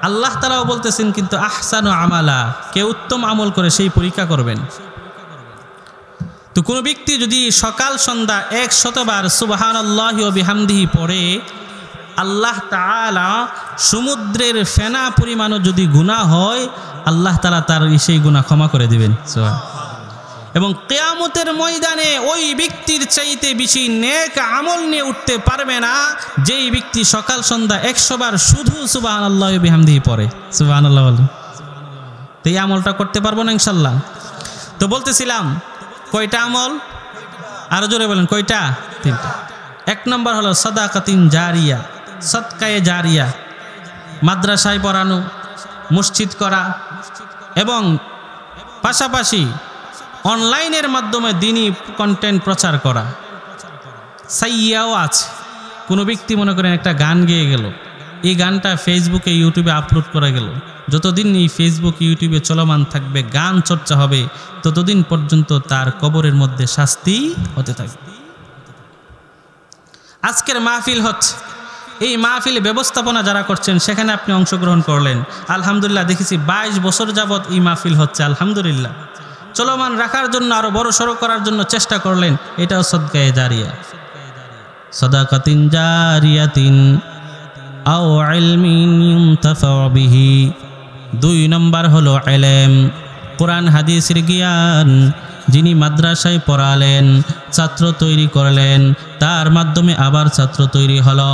আল্লাহ তাআলাও বলতেছেন কিন্তু আহসানু আমালা, কে উত্তম আমল করে সেই পরীক্ষা করবেন। তো কোনো ব্যক্তি যদি সকাল সন্ধ্যা 100 বার সুবহানাল্লাহি ওয়া বিহামদিহি পড়ে, আল্লাহ তাআলা সমুদ্রের ফেনা পরিমাণও যদি গুনাহ হয়, আল্লাহ তাআলা তার সেই গুনাহ ক্ষমা করে দিবেন। এবং কিয়ামতের ময়দানে ওই ব্যক্তির চাইতে বেশি নেক আমল নিয়ে উঠতে পারবে না যেই ব্যক্তি সকাল সন্ধ্যা 100 বার শুধু সুবহানাল্লাহি ওয়া বিহামদিহি পড়ে। সুবহানাল্লাহ বলেন। তো এই আমলটা করতে পারবো না ইনশাআল্লাহ? তো বলতেছিলাম কয়টা আমল? আরো জোরে বলেন কয়টা? 3টা। 1 নম্বর হলো সাদাকাতিন জারিয়া, সদকায়ে জারিয়া, মাদ্রাসায় পড়ানো, মসজিদ করা, এবং পাশাপাশি অনলাইনের মাধ্যমে দ্বীনি কন্টেন্ট প্রচার করা। সাইয়াও আছে। কোনো ব্যক্তি মনে করেন একটা গান গেয়ে গেল, এই গানটা ফেসবুকে ইউটিউবে আপলোড করা গেল, যতদিন এই ফেসবুক ইউটিউবে চলমান থাকবে, গান চর্চা হবে, ততদিন পর্যন্ত তার কবরের মধ্যে শাস্তি হতে থাকবে। আজকের মাহফিল হচ্ছে, এই মাহফিলে ব্যবস্থাপনা যারা করছেন সেখানে আপনি অংশগ্রহণ করলেন, আলহামদুলিল্লাহ। দেখেছি 22 বছর যাবৎ এই মাহফিল হচ্ছে, আলহামদুলিল্লাহ। চলমান রাখার জন্য, আরো বড় সড়ো করার জন্য চেষ্টা করলেন, এটাও সদকায়ে জারিয়া। সাদাকাতিন জারিয়াতিন আও ইলমিন ইউনতাফাউ বিহি। 2 নম্বর হলো ইলম, কোরআন হাদিসের জ্ঞান। যিনি মাদ্রাসায় পড়ালেন, ছাত্র তৈরি করলেন, তার মাধ্যমে আবার ছাত্র তৈরি হলো।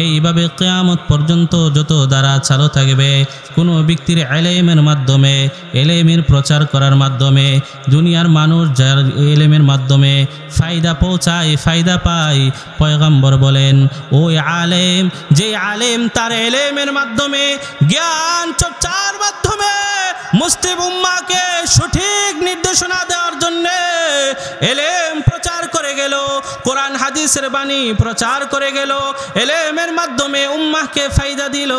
এইভাবে কিয়ামত পর্যন্ত যত দ্বারা চালু থাকবে, কোনো ব্যক্তির ইলমের মাধ্যমে, ইলমের প্রচার করার মাধ্যমে দুনিয়ার মানুষ যার ইলমের মাধ্যমে ফায়দা পৌঁছায়, ফায়দা পায়। পয়গম্বর বলেন, ওই আলেম, যে আলেম তার ইলমের মাধ্যমে, জ্ঞান চর্চার মাধ্যমে মুসলিম উম্মাহকে সঠিক নির্দেশনা দেওয়ার জন্য ইলম প্রচার করে গেল, কোরআন হাদিসের বাণী প্রচার করে গেল, ইলমের মাধ্যমে উম্মাহকে ফায়দা দিল।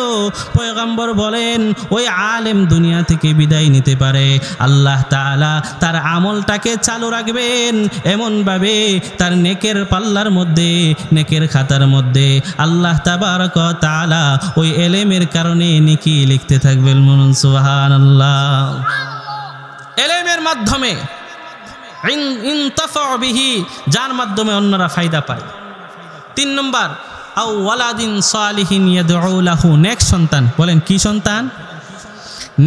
পয়গম্বর বলেন, ওই আলেম দুনিয়া থেকে বিদায় নিতে পারে, আল্লাহ তাআলা তার আমলটাকে চালু রাখবেন এমনভাবে তার নেকের পাল্লার মধ্যে, নেকের খাতার মধ্যে আল্লাহ তাবারক ওয়া তাআলা ওই ইলমের কারণে নেকি লিখতে থাকবেন। বলুন সুবহানাল্লাহ। ইলমের মাধ্যমে ইনতাফাউ বিহি, যার মাধ্যমে অন্যরা ফায়দা পায়। 3 নম্বর আও ওয়ালাদিন সালিহিন ইয়াদউ লাহু, নেক সন্তান। বলেন কি সন্তান?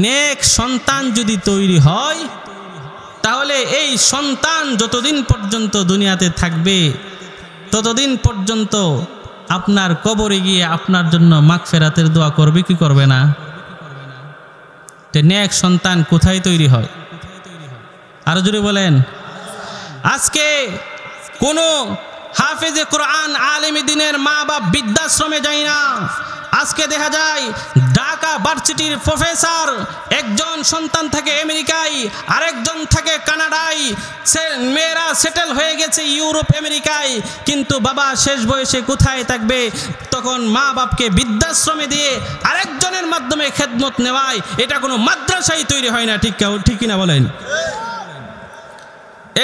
নেক সন্তান যদি তৈরি হয় তাহলে এই সন্তান যতদিন পর্যন্ত দুনিয়াতে থাকবে ততদিন পর্যন্ত আপনার কবরে গিয়ে আপনার জন্য মাগফিরাতের দোয়া করবে কি করবে না? নেক সন্তান কোথায় তৈরি হয়? আরো জোরে বলেন। আজকে কোনো হাফেজে কোরআন আলেমে দ্বীনের মা বাপ বৃদ্ধাশ্রমে যায় না। আজকে দেখা যায় ঢাকা ভার্সিটির প্রফেসর একজন সন্তান থাকে আমেরিকায়, আরেকজন থাকে কানাডায়, মেয়েরা সেটেল হয়ে গেছে ইউরোপ আমেরিকায়, কিন্তু বাবা শেষ বয়সে কোথায় থাকবে? তখন মা বাপকে বৃদ্ধাশ্রমে দিয়ে আরেকজনের মাধ্যমে খেদমত নেওয়ায় এটা কোনো মাদ্রাসাই তৈরি হয় না। ঠিক কিনা বলেন?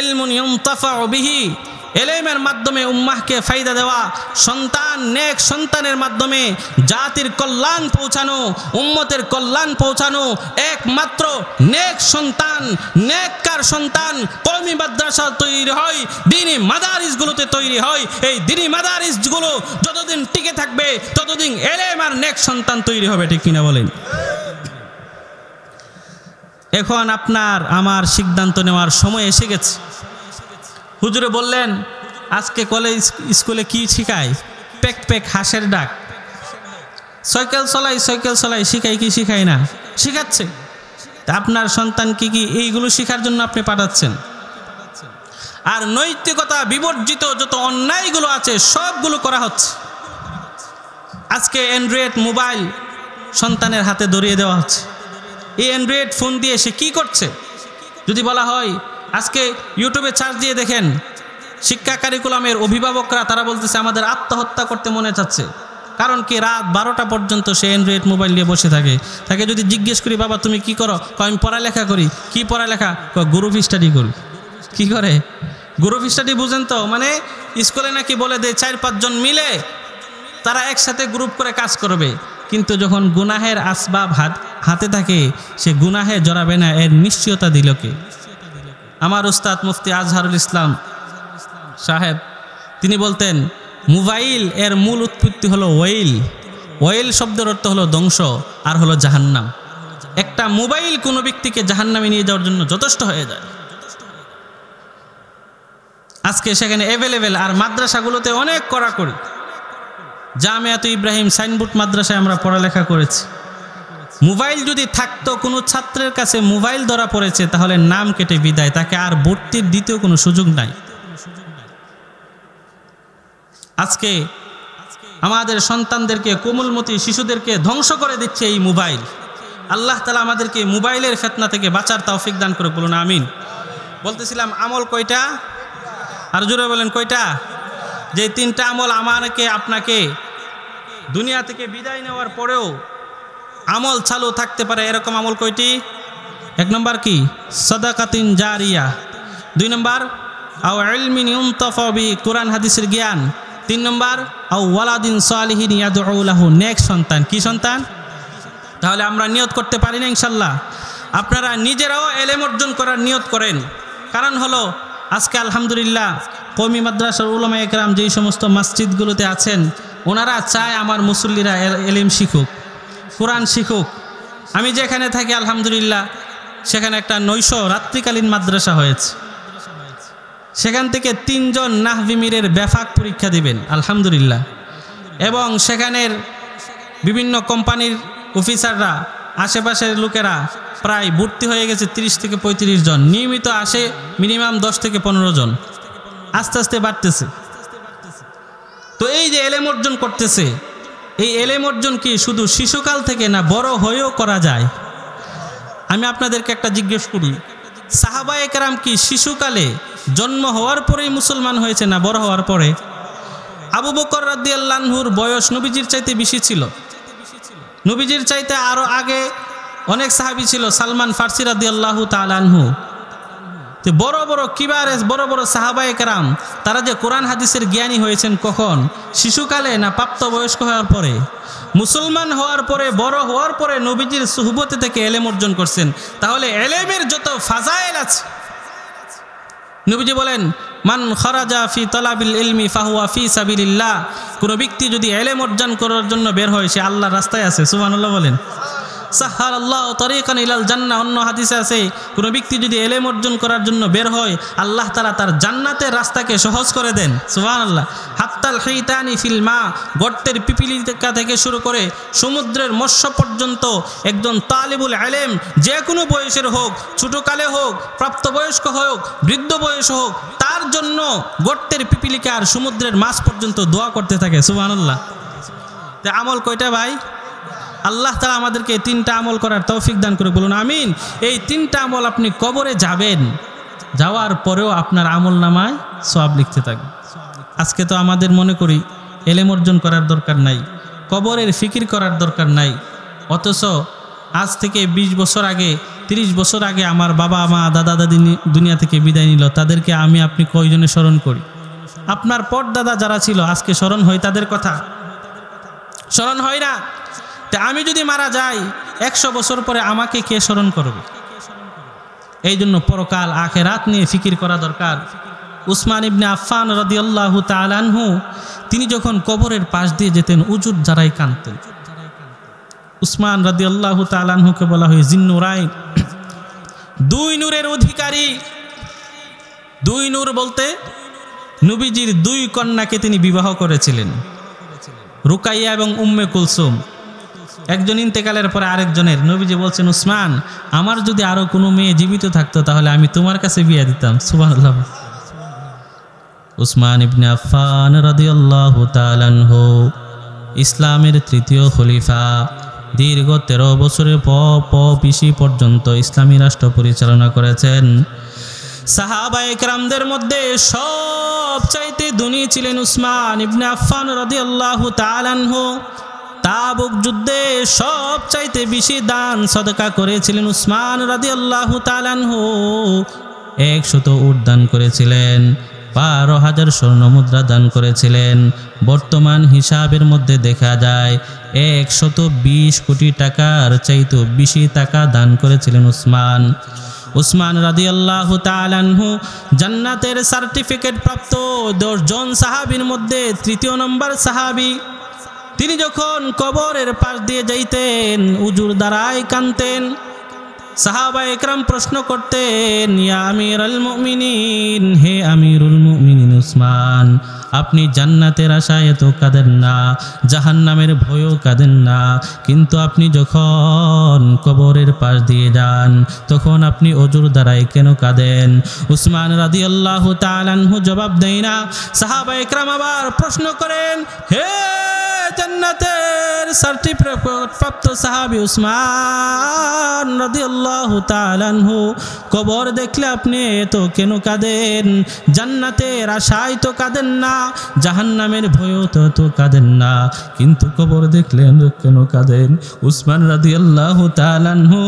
ইলমুন ইউনতাফাউ বিহি, এলেমের মাধ্যমে উম্মাহকে ফায়দা দেওয়া, সন্তান নেক সন্তানের মাধ্যমে জাতির কল্যাণ পৌঁছানো, উম্মতের কল্যাণ পৌঁছানো। একমাত্র নেক সন্তান, নেককার সন্তান কওমি মাদ্রাসা তৈরি হয়, দ্বীনি মাদারিসগুলোতে তৈরি হয়। এই দ্বীনি মাদারিসগুলো যতদিন টিকে থাকবে ততদিন এলেম আর নেক সন্তান তৈরি হবে। ঠিক কিনা বলেন? এখন আপনার আমার সিদ্ধান্ত নেওয়ার সময় এসে গেছে। হুজুরে বললেন আজকে কলেজ স্কুলে কি শিখায়? পেক পেক হাঁসের ডাক, সাইকেল চলাই শিখাই কি শিখাই না? শিখাচ্ছে। আপনার সন্তান কি এইগুলো শেখার জন্য আপনি পাঠাচ্ছেন? আর নৈতিকতা বিবর্জিত যত অন্যায়গুলো আছে সবগুলো করা হচ্ছে। আজকে অ্যান্ড্রয়েড মোবাইল সন্তানের হাতে ধরিয়ে দেওয়া হচ্ছে। এই অ্যান্ড্রয়েড ফোন দিয়ে সে কী করছে যদি বলা হয়, আজকে ইউটিউবে সার্চ দিয়ে দেখেন, শিক্ষা কারিকুলামের অভিভাবকরা তারা বলতেছে আমাদের আত্মহত্যা করতে মনে চাচ্ছে। কারণ কি? রাত 12টা পর্যন্ত সে অ্যান্ড্রয়েড মোবাইল নিয়ে বসে থাকে। তাকে যদি জিজ্ঞেস করি বাবা তুমি কি করো? আমি পড়ালেখা করি। কি পড়ালেখা? গ্রুপ স্টাডি করি। কি করে গ্রুপ স্টাডি? বুঝেন তো? মানে স্কুলে নাকি বলে দেয় 4-5 জন মিলে তারা একসাথে গ্রুপ করে কাজ করবে, কিন্তু যখন গুনাহের আসবাব হাতে থাকে সে গুনাহে জড়াবে না, এর নিশ্চয়তা দিল কে? আমার উস্তাদ মুফতি আজহারুল ইসলাম সাহেব তিনি বলতেন মোবাইল এর মূল উৎপত্তি হলো ওয়াইল। ওয়াইল শব্দের অর্থ হলো ধ্বংস আর হলো জাহান্নাম। একটা মোবাইল কোনো ব্যক্তিকে জাহান্নামে নিয়ে যাওয়ার জন্য যথেষ্ট হয়ে যায়। আজকে সেখানে অ্যাভেলেবেল, আর মাদ্রাসাগুলোতে অনেক কড়াকড়ি। জামিয়াত ইব্রাহিম সাইনবোর্ড মাদ্রাসায় আমরা পড়ালেখা করেছি। মোবাইল যদি থাকতো, কোনো ছাত্রের কাছে মোবাইল ধরা পড়েছে তাহলে নাম কেটে বিদায়, তাকে আর ভর্তির দ্বিতীয় কোনো সুযোগ নাই। আজকে আমাদের সন্তানদেরকে, কোমলমতি শিশুদেরকে ধ্বংস করে দিচ্ছে এই মোবাইল। আল্লাহ তাআলা আমাদেরকে মোবাইলের ফিতনা থেকে বাঁচার তৌফিক দান করে, বলুন আমিন। বলতেছিলাম আমল কয়টা? আর জোরে বলেন কয়টা? যে 3টা আমল আমাকে আপনাকে দুনিয়া থেকে বিদায় নেওয়ার পরেও আমল চালু থাকতে পারে, এরকম আমল কয়টি? 1 নম্বর কি? সাদাকাতিন জারিয়া। 2 নম্বর আও ইলমিন ইউনতাফা বিহি, কোরআন হাদিসের জ্ঞান। 3 নম্বর আও ওয়ালাদিন সালিহিন ইয়াদউ লাহু, নেক সন্তান। কি সন্তান? তাহলে আমরা নিয়ত করতে পারি না ইনশাআল্লাহ? আপনারা নিজেরাও ইলম অর্জন করার নিয়ত করেন। কারণ হলো আজকে আলহামদুলিল্লাহ কওমি মাদ্রাসার উলামায়ে কেরাম যেই সমস্ত মসজিদগুলোতে আছেন ওনারা চায় আমার মুসল্লিরা ইলম শিখুক, কোরআন শিখুক। আমি যেখানে থাকি আলহামদুলিল্লাহ সেখানে একটা 900 রাত্রিকালীন মাদ্রাসা হয়েছে। সেখান থেকে 3 জন নাহভি মীরের ব্যাফাক পরীক্ষা দিবেন আলহামদুলিল্লাহ। এবং সেখানের বিভিন্ন কোম্পানির অফিসাররা, আশেপাশের লোকেরা প্রায় ভর্তি হয়ে গেছে 30 থেকে 35 জন। নিয়মিত আসে মিনিমাম 10 থেকে 15 জন, আস্তে আস্তে বাড়তেছে। তো এই যে ইলম অর্জন করতেছে, এই ইলম অর্জন কি শুধু শিশুকাল থেকে না বড় হয়েও করা যায়? আমি আপনাদেরকে একটা জিজ্ঞেস করি, সাহাবায়ে কেরাম কি শিশুকালে জন্ম হওয়ার পরেই মুসলমান হয়েছে না বড় হওয়ার পরে? আবু বকর রাদিয়াল্লাহু আনহুর বয়স নবীজির চাইতে বেশি ছিল। নবীজির চাইতে আরো আগে অনেক সাহাবী ছিল, সালমান ফারসি রাদিয়াল্লাহু তাআলা আনহু। তো বড় বড় কিবারে বড় বড় সাহাবায়ে কেরাম তারা যে কোরআন হাদিসের জ্ঞানী হয়েছেন কখন? শিশুকালে না প্রাপ্তবয়স্ক হওয়ার পরে? মুসলমান হওয়ার পরে, বড় হওয়ার পরে নবীজির সুহবতে থেকে ইলম অর্জন করছেন। তাহলে ইলমের যত ফাজাইল আছে, নবীজি বলেন মান খারাজা ফি তালাবিল ইলমি ফাহুয়া ফি সাবিলিল্লাহ, কোন ব্যক্তি যদি ইলম অর্জন করার জন্য বের হয় সে আল্লাহর রাস্তায় আছে। সুবহানাল্লাহ বলেন। সাহহারাল্লাহু তারিকান ইলাল জান্নাহ। অন্য হাদিসে আছে কোনো ব্যক্তি যদি ইলম অর্জন করার জন্য বের হয়, আল্লাহ তাআলা তার জান্নাতের রাস্তাকে সহজ করে দেন। সুবহানাল্লাহ। হাত্তাল হিতানি ফিল মা, গর্তের পিপিলিকা থেকে শুরু করে সমুদ্রের মৎস্য পর্যন্ত একজন তালিবুল ইলম যে কোনো বয়সের হোক, ছোটকালে হোক, প্রাপ্তবয়স্ক হোক, বৃদ্ধ বয়স হোক, তার জন্য গর্তের পিপিলিকা আর সমুদ্রের মাছ পর্যন্ত দোয়া করতে থাকে। সুবহানাল্লাহ। তে আমল কয়টা ভাই? আল্লাহ তাআলা আমাদেরকে এই 3টা আমল করার তৌফিক দান করে, বলুন আমিন। এই 3টা আমল আপনি কবরে যাবেন, যাওয়ার পরেও আপনার আমল নামায় সওয়াব লিখতে থাকবে। আজকে তো আমাদের মনে করি ইলম অর্জন করার দরকার নাই, কবরের ফিকির করার দরকার নাই, অথচ আজ থেকে 20 বছর আগে, 30 বছর আগে আমার বাবা মা দাদা দাদি দুনিয়া থেকে বিদায় নিল, তাদেরকে আমি আপনি কয়জনে স্মরণ করি? আপনার পর দাদা যারা ছিল আজকে স্মরণ হয় তাদের কথা? স্মরণ হয় না। তা আমি যদি মারা যাই 100 বছর পরে আমাকে কে স্মরণ করবে? এই জন্য পরকাল আখিরাত নিয়ে ফিকির করা দরকার। উসমান ইবনে আফফান রাদিয়াল্লাহু তাআলা আনহু তিনি যখন কবরের পাশ দিয়ে যেতেন উজুর যারাই কাঁদতেন। উসমান রাদিয়াল্লাহু তাআলা আনহুকে বলা হয় জিন্নুরাইন, 2 নূরের অধিকারী। 2 নূর বলতে নবীজির 2 কন্যাকে তিনি বিবাহ করেছিলেন, রুকাইয়া এবং উম্মে কুলসুম। একজন ইন্তেকালের পরে আরেকজনের নবীজি বলছেন, উসমান আমার যদি আরো কোনো মেয়ে জীবিত থাকতো তাহলে আমি তোমার কাছে বিয়ে দিতাম। সুবহানাল্লাহ। উসমান ইবনে আফফান রাদিয়াল্লাহু তাআলা আনহু ইসলামের 3য় খলিফা, দীর্ঘ 13 বছরের পিসি পর্যন্ত ইসলামী রাষ্ট্র পরিচালনা করেছেন। সাহাবায়ে কেরামদের মধ্যে সবচাইতে ধনী ছিলেন উসমান ইবনে আফফান রাদিয়াল্লাহু তাআলা আনহু। তাবুক যুদ্ধে সবচাইতে বেশি দান সদকা করেছিলেন উসমান রাদিয়াল্লাহু তাআলা আনহু। 100 উট দান করেছিলেন, 12,000 স্বর্ণ মুদ্রা দান করেছিলেন। বর্তমান হিসাবের মধ্যে দেখা যায় 120 কোটি টাকার চাইতে বেশি টাকা দান করেছিলেন উসমান। উসমান রাদিয়াল্লাহু তাআলা আনহু জান্নাতের সার্টিফিকেট প্রাপ্ত 10 জন সাহাবীর মধ্যে 3য় নম্বর সাহাবী। তিনি যখন কবরের পাশ দিয়ে যাইতেন উজুর দ্বারাই কাঁদতেন। সাহাবায়ে কেরাম প্রশ্ন করতেন, ইয়া আমিরুল মুমিনিন, হে আমিরুল মুমিনিন উসমান, আপনি জান্নাতের আশায় এত কাঁদেন না, জাহান্নামের ভয়ও কাঁদেন না, কিন্তু আপনি যখন কবরের পাশ দিয়ে যান তখন আপনি অজুর দ্বারাই কেন কাঁদেন? উসমান রাদিয়াল্লাহু তাআলা আনহু জবাব দেয় না। সাহাবায়ে কেরাম আবার প্রশ্ন করেন, হে জান্নাতের সার্টিফিকেট প্রাপ্ত সাহাবী উসমান রাদিয়াল্লাহু তাআলা আনহু, কবর দেখলে আপনি এত কেন কাঁদেন? জান্নাতের আশায় তো কাঁদেন না, জাহান্নামের ভয়ও তো কাঁদেন না, কিন্তু কবর দেখলে কেন কাঁদেন? উসমান রাদিয়াল্লাহু তাআলা আনহু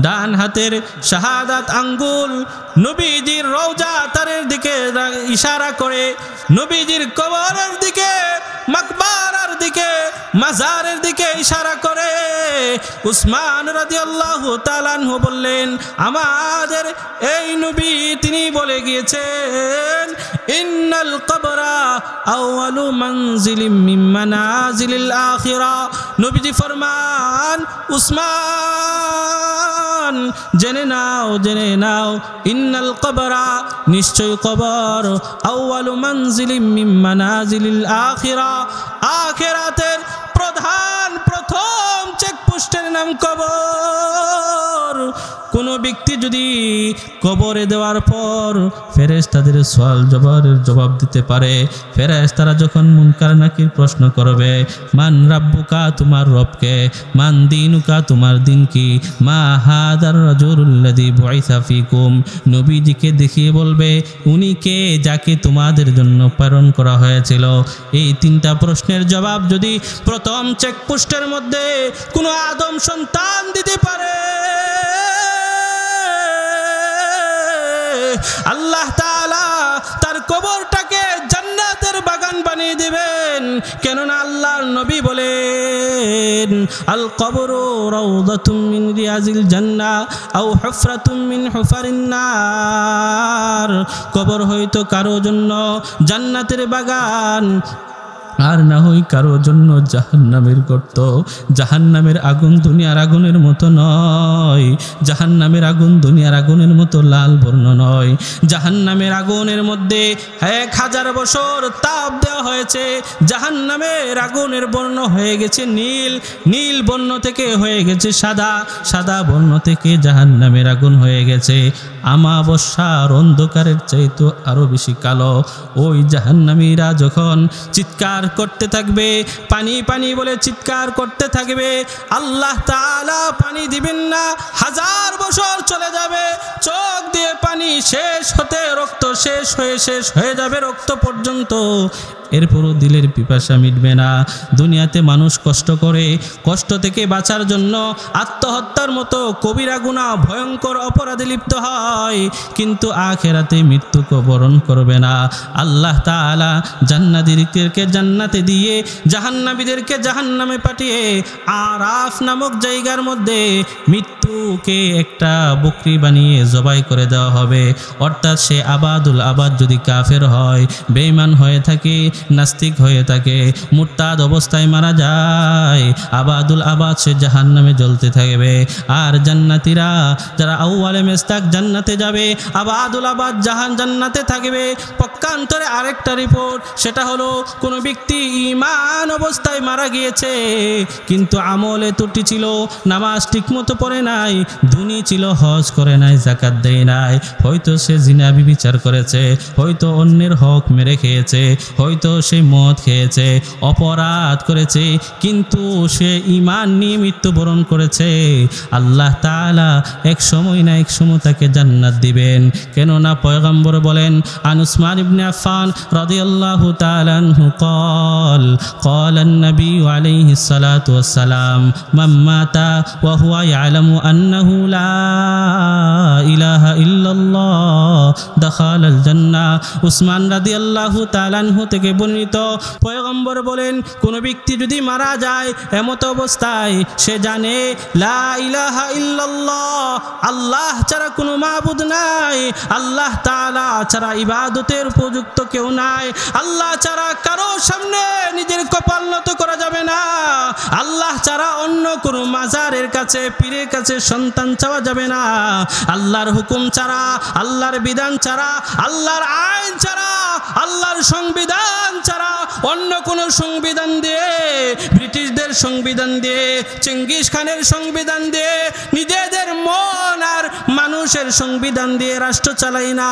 ডান হাতের শাহাদাত আঙ্গুল নবীজির রওজা তারের দিকে ইশারা করে নবীজির কবরের দিকে, মাকবারার দিকে, মাজারের দিকে ইশারা করে উসমান রাদিয়াল্লাহু তাআলা আনহু বললেন, আমাদের এই নবী তিনি বলে গিয়েছেন, ইন্নাল কবরা আউয়ালু মানজিলিম মিন মানাজিলিল আখিরা। নবীজি ফরমান, উসমান জেনে নাও, ইন্নাল কবরা, নিশ্চয় কবর, আউয়ালু মানজিলিম মিন মানাজিলিল আখিরা, আখিরাতের প্রথম চেকপোস্টের নাম কবর। কোনো ব্যক্তি যদি কবরে দেওয়ার পর ফেরেশতাদের সওয়াল জবাব দিতে পারে, ফেরেশতারা যখন মুনকার নাকির প্রশ্ন করবে, মান রাব্বুকা, তোমার রবকে, মান দীনুকা, তোমার দিন কি, মা হাদার রাজুলুল্লাযী বুইসা ফীকুম, নবীজিকে দেখিয়ে বলবে উনি কে যাকে তোমাদের জন্য প্রেরণ করা হয়েছিল। এই 3টা প্রশ্নের জবাব যদি প্রথম চেকপোস্টের মধ্যে কোনো আদম সন্তান দিতে পারে, আল্লাহ তাআলা তার কবরটাকে জান্নাতের বাগান বানিয়ে দিবেন। কেননা আল্লাহর নবী বলেন, আল কবরু রাউদাতুম মিন রিয়াজিল জান্নাহ আও হুফরাতুম মিন হুফারিন নার। কবর হয়তো কারো জন্য জান্নাতের বাগান, আর না হয় কারো জন্য জাহান্নামের গর্ত। জাহান্নামের আগুন দুনিয়ার আগুনের মতো নয়, জাহান্নামের আগুন দুনিয়ার আগুনের মতো লাল বর্ণ নয়। জাহান্নামের আগুনের মধ্যে 1000 বছর তাপ দেওয়া হয়েছে। জাহান্নামের আগুনের বর্ণ হয়ে গেছে নীল, নীল বর্ণ থেকে হয়ে গেছে সাদা, সাদা বর্ণ থেকে জাহান্নামের আগুন হয়ে গেছে আমাবস্যার অন্ধকারের চাইতে আরো বেশি কালো। ওই জাহান্নামীরা যখন চিৎকার করতে থাকবে, পানি পানি বলে চিৎকার করতে থাকবে, আল্লাহ তাআলা পানি দিবেন না। 1000 বছর চলে যাবে, চোখ দিয়ে পানি শেষ হতে রক্ত শেষ হয়ে যাবে রক্ত পর্যন্ত, এরপরও দিলের পিপাসা মিটবে না। দুনিয়াতে মানুষ কষ্ট করে, কষ্ট থেকে বাঁচার জন্য আত্মহত্যার মতো কবিরা গুনাহ ভয়ঙ্কর অপরাধে লিপ্ত হয়, কিন্তু আখিরাতে মৃত্যুকে বরণ করবে না। আল্লাহ তাআলা জান্নাতীদেরকে জান্নাতে দিয়ে জাহান্নামীদেরকে জাহান্নামে পাঠিয়ে আরাফ নামক জায়গার মধ্যে মৃত্যুকে একটা বকরি বানিয়ে জবাই করে দেওয়া হবে। অর্থাৎ সে আবাদুল আবাদ যদি কাফের হয়, বেঈমান হয়ে থাকে, নাস্তিক হয়ে থাকে, মুরতাদ অবস্থায় মারা যায়, আবাদুল আবাদ সে জাহান্নামে জ্বলতে থাকবে। আর জান্নাতীরা যারা আউয়ালে মেস্তাক জান্নাতে যাবে, আবাদুল আবাদ জান্নাতে থাকবে। পক্ষান্তরে আরেকটা রিপোর্ট, সেটা হলো কোনো ব্যক্তি ঈমান অবস্থায় মারা গিয়েছে, কিন্তু আমলে ত্রুটি ছিল, নামাজ ঠিকমতো পড়ে নাই, ধনী ছিল, হজ করে নাই, যাকাত দেয় নাই, হয়তো সে জিনা ব্যভিচার করেছে, হয়তো অন্যের হক মেরে খেয়েছে, হয়তো সে মদ খেয়েছে, অপরাধ করেছে, কিন্তু সে ঈমান নিয়ে মৃত্যুবরণ করেছে। আল্লাহ তাআলা এক সময় না এক সময় তাকে জান্নাত দিবেন। কেননা পয়গম্বর বলেন, আন উসমান ইবনে আফফান রাদিয়াল্লাহু তাআলা আনহু قال قال النبي عليه الصلاة والسلام من مات وهو يعلم أنه لا إله إلا الله دخل الجنة। উসমান রাদিয়াল্লাহু তাআলা আনহু থেকে বর্ণিত, পয়গম্বর বলেন, কোন ব্যক্তি যদি মারা যায় এমত অবস্থায় সে জানে লা ইলাহা ইল্লাল্লাহ, আল্লাহ ছাড়া কোনো মাবুদ নাই, আল্লাহ তাআলা ছাড়া ইবাদতের উপযুক্ত কেউ নাই, আল্লাহ ছাড়া কারো সামনে নিজের কপাল নত করা যাবে না, আল্লাহ ছাড়া অন্য কোনো মাজারের কাছে, পীরের কাছে সন্তান চাওয়া যাবে না, আল্লাহর হুকুম ছাড়া, আল্লাহর বিধান ছাড়া, আল্লাহর আইন ছাড়া, আল্লাহর সংবিধান ছাড়া অন্য কোনো সংবিধান দিয়ে, ব্রিটিশদের সংবিধান দিয়ে, চেঙ্গিস খানের সংবিধান দিয়ে, নিজেদের মন আর মানুষের সংবিধান দিয়ে রাষ্ট্র চালাই না,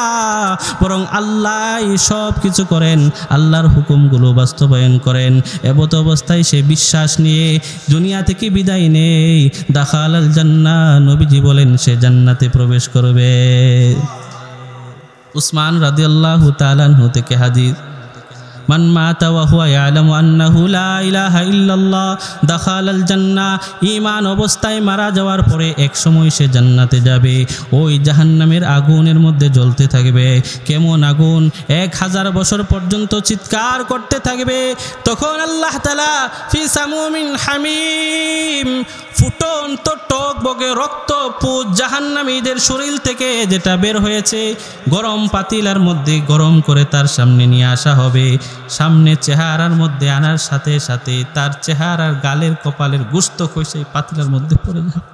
বরং আল্লাহ সব কিছু করেন, আল্লাহর হুকুমগুলো বাস্তবায়ন করেন। এমত অবস্থায় সে বিশ্বাস নিয়ে দুনিয়া থেকে বিদায় নেই, দাখালাল জান্নাহ, নবীজি বলেন সে জান্নাতে প্রবেশ করবে। উসমান রাদিয়াল্লাহু তাআলা আনহু থেকে হাদিস, মান মাতা ওয়া হুয়া ইয়ালামু আন্নাহু লা ইলাহা ইল্লাল্লাহ দাখালাল জান্নাহ, ঈমান অবস্থায় মারা যাওয়ার পরে এক সময় সে জান্নাতে যাবে। ওই জাহান্নামের আগুনের মধ্যে জ্বলতে থাকবে। কেমন আগুন? 1000 বছর পর্যন্ত চিৎকার করতে থাকবে। তখন আল্লাহ তাআলা ফি সামুমিন হামিম, ফুটন্ত টকবগে রক্ত পুজ জাহান্নামীদের শরীর থেকে যেটা বের হয়েছে, গরম পাতিলার মধ্যে গরম করে তার সামনে নিয়ে আসা হবে। সামনে চেহারার মধ্যে আনার সাথে সাথে তার চেহারার গালের কপালের গোশত খসে পাতিলার মধ্যে পড়ে যায়।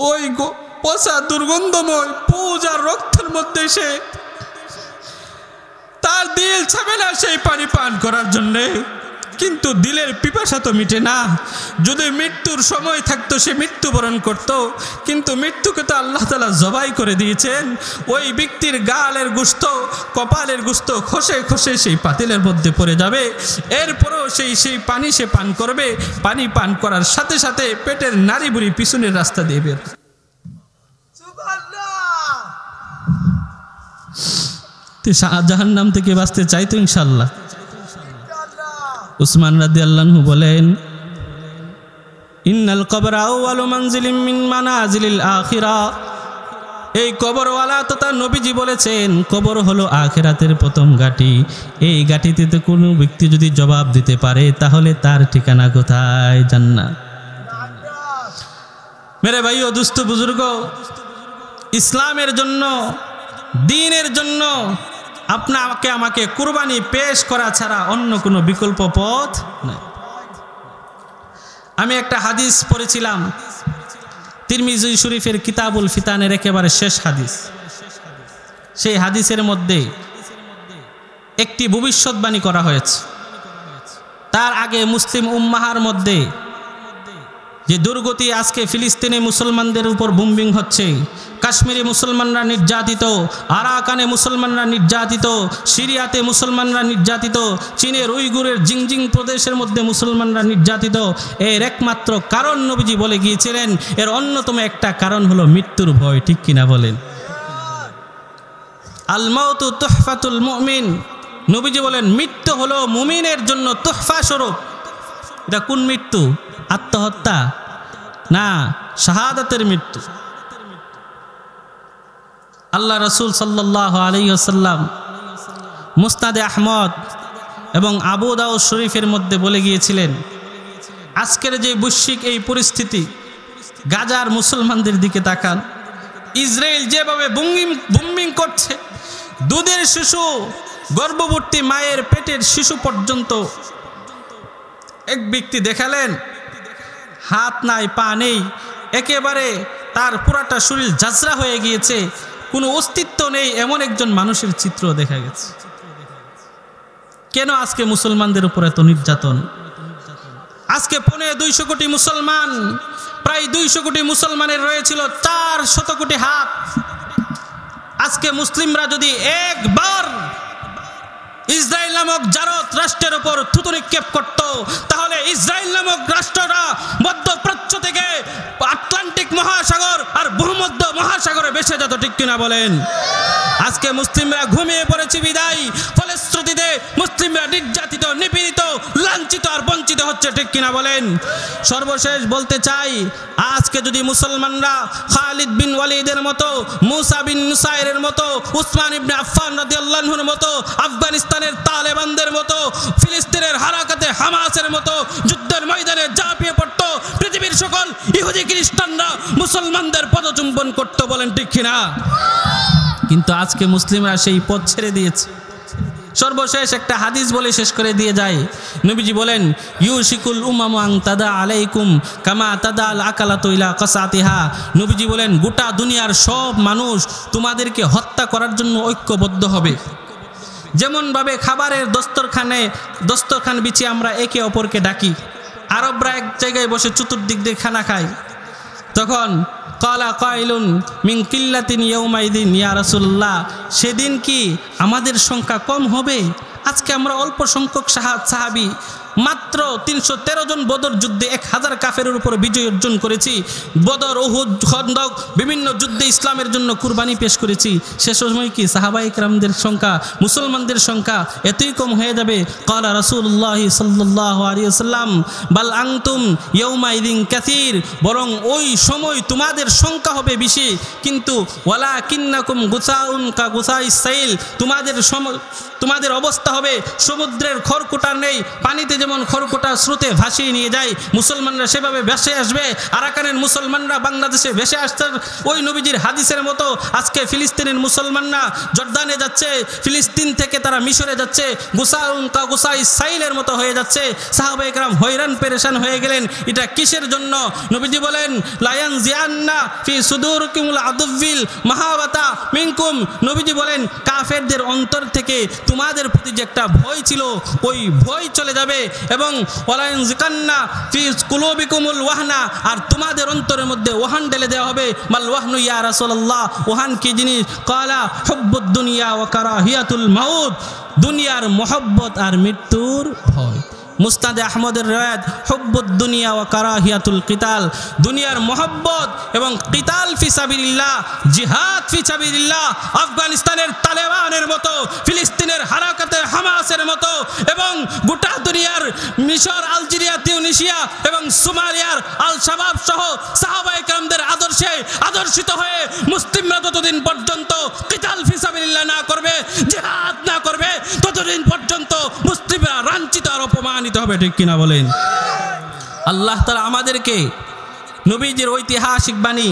ওই পচা দুর্গন্ধময় পুজ আর রক্তের মধ্যে সে তার দিল ছাবে না সেই পানি পান করার জন্যে, কিন্তু দিলের পিপাসা তো মিটে না। যদি মৃত্যুর সময় থাকতো সে মৃত্যুবরণ করত, কিন্তু মৃত্যুকে তো আল্লাহ তাআলা জবাই করে দিয়েছেন। ওই ব্যক্তির গালের গোশত, কপালের গোশত খসে খসে সেই পাতিলের মধ্যে পড়ে যাবে। এরপরও সেই পানি সে পান করবে। পানি পান করার সাথে সাথে পেটের নাড়ি বুড়ি পিছনের রাস্তা দিয়ে বের। জাহান্নাম থেকে বাঁচতে চাইতো ইনশাআল্লাহ। উসমান রাদিয়াল্লাহু আনহু বলেন, ইন্নাল কবরা আউয়ালু মানজিলিন মিন মানাজিলিল আখিরাহ, এই কবরওয়ালা তথা নবীজি বলেছেন কবর হলো আখিরাতের প্রথম ঘাঁটি। এই ঘাঁটিতে তো কোনো ব্যক্তি যদি জবাব দিতে পারে তাহলে তার ঠিকানা কোথায়? জান্নাত। মেরে ভাই ও দুস্থ বুজুর্গ, ইসলামের জন্য, দ্বীনের জন্য আপনাকে আমাকে কুরবানি পেশ করা ছাড়া অন্য কোনো বিকল্প পথ নাই। আমি একটা হাদিস পড়েছিলাম তিরমিজি শরীফের কিতাবুল ফিতানের একেবারে শেষ হাদিস। সেই হাদিসের মধ্যে একটি ভবিষ্যৎবাণী করা হয়েছে। তার আগে মুসলিম উম্মাহার মধ্যে যে দুর্গতি আজকে ফিলিস্তিনে মুসলমানদের উপর বুম্বিং হচ্ছে, কাশ্মীরে মুসলমানরা নির্যাতিত, আরাকানে মুসলমানরা নির্যাতিত, সিরিয়াতে মুসলমানরা নির্যাতিত, চীনের উইগুরের জিংজিং প্রদেশের মধ্যে মুসলমানরা নির্যাতিত, এর একমাত্র কারণ নবীজি বলে গিয়েছিলেন, এর অন্যতম একটা কারণ হলো মৃত্যুর ভয়। ঠিক কিনা বলেন? আল মাউতু তুহফাতুল মুমিন, নবীজি বলেন মৃত্যু হলো মুমিনের জন্য তুহফা স্বরূপ। এটা কোন মৃত্যু? আত্মহত্যা না, শাহাদাতের মৃত্যু। আল্লাহ রসুল সাল্লাল্লাহু আলাইহি ওয়াসাল্লাম মুসনাদে আহমদ এবং আবু দাউদ শরীফের মধ্যে বলে গিয়েছিলেন, আজকের যে বৈশ্বিক এই পরিস্থিতি, গাজার মুসলমানদের দিকে তাকান, ইসরায়েল যেভাবে বুম্বিং করছে, দুধের শিশু, গর্ভবতী মায়ের পেটের শিশু পর্যন্ত, এক ব্যক্তি দেখালেন হাত নাই পা নেই, একেবারে তার পুরাটা শরীর ঝাঁঝরা হয়ে গিয়েছে, কোনো অস্তিত্ব নেই, এমন একজন মানুষের চিত্র দেখা গেছে। কেন আজকে মুসলমানদের উপর এত নির্যাতন? আজকে 250 কোটি মুসলমান, প্রায় 200 কোটি মুসলমানের রয়েছিল 400 কোটি হাত। আজকে মুসলিমরা যদি একবার ইসরায়েল নামক জারত রাষ্ট্রের উপর থুতু নিক্ষেপ করত, তাহলে ইসরায়েল নামক রাষ্ট্রটা মধ্যপ্রাচ্য থেকে আটলান্টিক মহাসাগর আর ভূমধ্য মহাসাগরে ভেসে যেত। ঠিক কিনা বলেন? আজকে মুসলিমরা ঘুমিয়ে পড়েছে বিদায় ফলশ্রুতিতে মুসলিমরা নির্যাতিত, নিপীড়িত, লাঞ্ছিত আর বঞ্চিত হচ্ছে। ঠিক কিনা বলেন? সর্বশেষ বলতে চাই, আজকে যদি মুসলমানরা খালিদ বিন ওয়ালিদের মতো, মুসা বিন নুসাইরের মতো, উসমান ইবনে আফফান রাদিয়াল্লাহু আনহুর মতো, আফগানিস্তানের তালেবানদের মতো, ফিলিস্তিনের হারাকাতে হামাসের মতো যুদ্ধের ময়দানে ঝাঁপিয়ে পড়তো, পৃথিবীর সকল ইহুদি খ্রিস্টানরা মুসলমানদের পদচুম্বন করতো। বলেন ঠিক কিনা? কিন্তু আজকে মুসলিমরা সেই পথ ছেড়ে দিয়েছে। সর্বশেষ একটা হাদিস বলে শেষ করে দিয়ে যায়। নবীজি বলেন, ইউশিকুল উমামু আন তাদা আলাইকুম কামা তাদা আল আকালাতু ইলা কাসাতিহা। নবীজি বলেন, গোটা দুনিয়ার সব মানুষ তোমাদেরকে হত্যা করার জন্য ঐক্যবদ্ধ হবে। যেমনভাবে খাবারের দস্তরখান বিছিয়ে আমরা একে অপরকে ডাকি, আরবরা এক জায়গায় বসে চতুর্দিক দিয়ে খানা খায়, তখন কালা কাইলুন মিন কিল্লাতিন ইয়াউমাইদিন ইয়া রাসূলুল্লাহ, সেদিন কি আমাদের সংখ্যা কম হবে? আজকে আমরা অল্প সংখ্যক সাহাবী, মাত্র 313 জন বদর যুদ্ধে 1000 কাফেরের উপর বিজয় অর্জন করেছি। বদর, উহুদ, খন্দক বিভিন্ন যুদ্ধে ইসলামের জন্য কুরবানি পেশ করেছি। সে সময় কি সাহাবায়ে কেরামদের সংখ্যা, মুসলমানদের সংখ্যা এতই কম হয়ে যাবে? ক্বালা রাসূলুল্লাহ সাল্লাল্লাহু আলাইহি ওয়াসাল্লাম বাল আনতুম ইয়াউমাইদিন কাসীর, বরং ওই সময় তোমাদের সংখ্যা হবে বেশি, কিন্তু ওয়ালাকিন্নাকুম গুসাউন কা গুসাইস সাইল, তোমাদের অবস্থা হবে সমুদ্রের খড়কুটা নেই, পানিতে যেমন খড়কুটা স্রোতে ভাসিয়ে নিয়ে যায়, মুসলমানরা সেভাবে ভেসে আসবে। আরাকানের মুসলমানরা বাংলাদেশে ভেসে আসতে ওই নবীজির হাদিসের মতো আজকে ফিলিস্তিনের মুসলমানরা জর্দানে যাচ্ছে, ফিলিস্তিন থেকে তারা মিশরে যাচ্ছে, গুসাউন কা গুসাই সাইলের মতো হয়ে যাচ্ছে। সাহাবায়ে কেরাম হয়রান পেরেশান হয়ে গেলেন, এটা কিসের জন্য? নবীজি বলেন, লায়ান জিয়ান্না ফি সুদুরকুমুল আদুবিল মাহাবাতা মিনকুম। নবীজি বলেন, কাফেরদের অন্তর থেকে তোমাদের প্রতি যে একটা ভয় ছিল, ওই ভয় চলে যাবে, এবং ওয়ালাইন জিকান্না ফি কুলুবিকুমুল ওয়াহনা, আর তোমাদের অন্তরের মধ্যে ওহান ঢেলে দেওয়া হবে। মাল ওয়াহনু ইয়া রাসূলুল্লাহ, ওহান কি জিনিস? ক্বালা হুব্বুদ দুনিয়া ওয়া কারাহিয়াতুল মাউত, দুনিয়ার মহব্বত আর মৃত্যুর ভয়। মুসনাদে আহমদের রায়াত, হুব্বুদ দুনিয়া ওয়া কারাহিয়াতুল কিতাল, দুনিয়ার মহব্বত এবং কিতাল ফি সাবিলিল্লাহ, জিহাদ ফি সাবিলিল্লাহ। আফগানিস্তানের তালেবানের মতো, ফিলিস্তিনের হারাকাতে হামাসের মতো, এবং গোটা দুনিয়ার মিশর, আলজেরিয়া, তিউনিসিয়া এবং সোমালিয়ার আল শাবাব সহ সাহাবায়ে কেরামদের আদর্শে আদর্শিত হয়ে মুসলিমরা যতদিন পর্যন্ত কিতাল ফি সাবিলিল্লাহ না করবে, জিহাদ না করবে, ততদিন পর্যন্ত মুসলিমরা লাঞ্ছিত আর অপমানিত হবে। ঠিক কিনা বলেন? আল্লাহ তাআলা আমাদেরকে নবীজির ঐতিহাসিক বাণী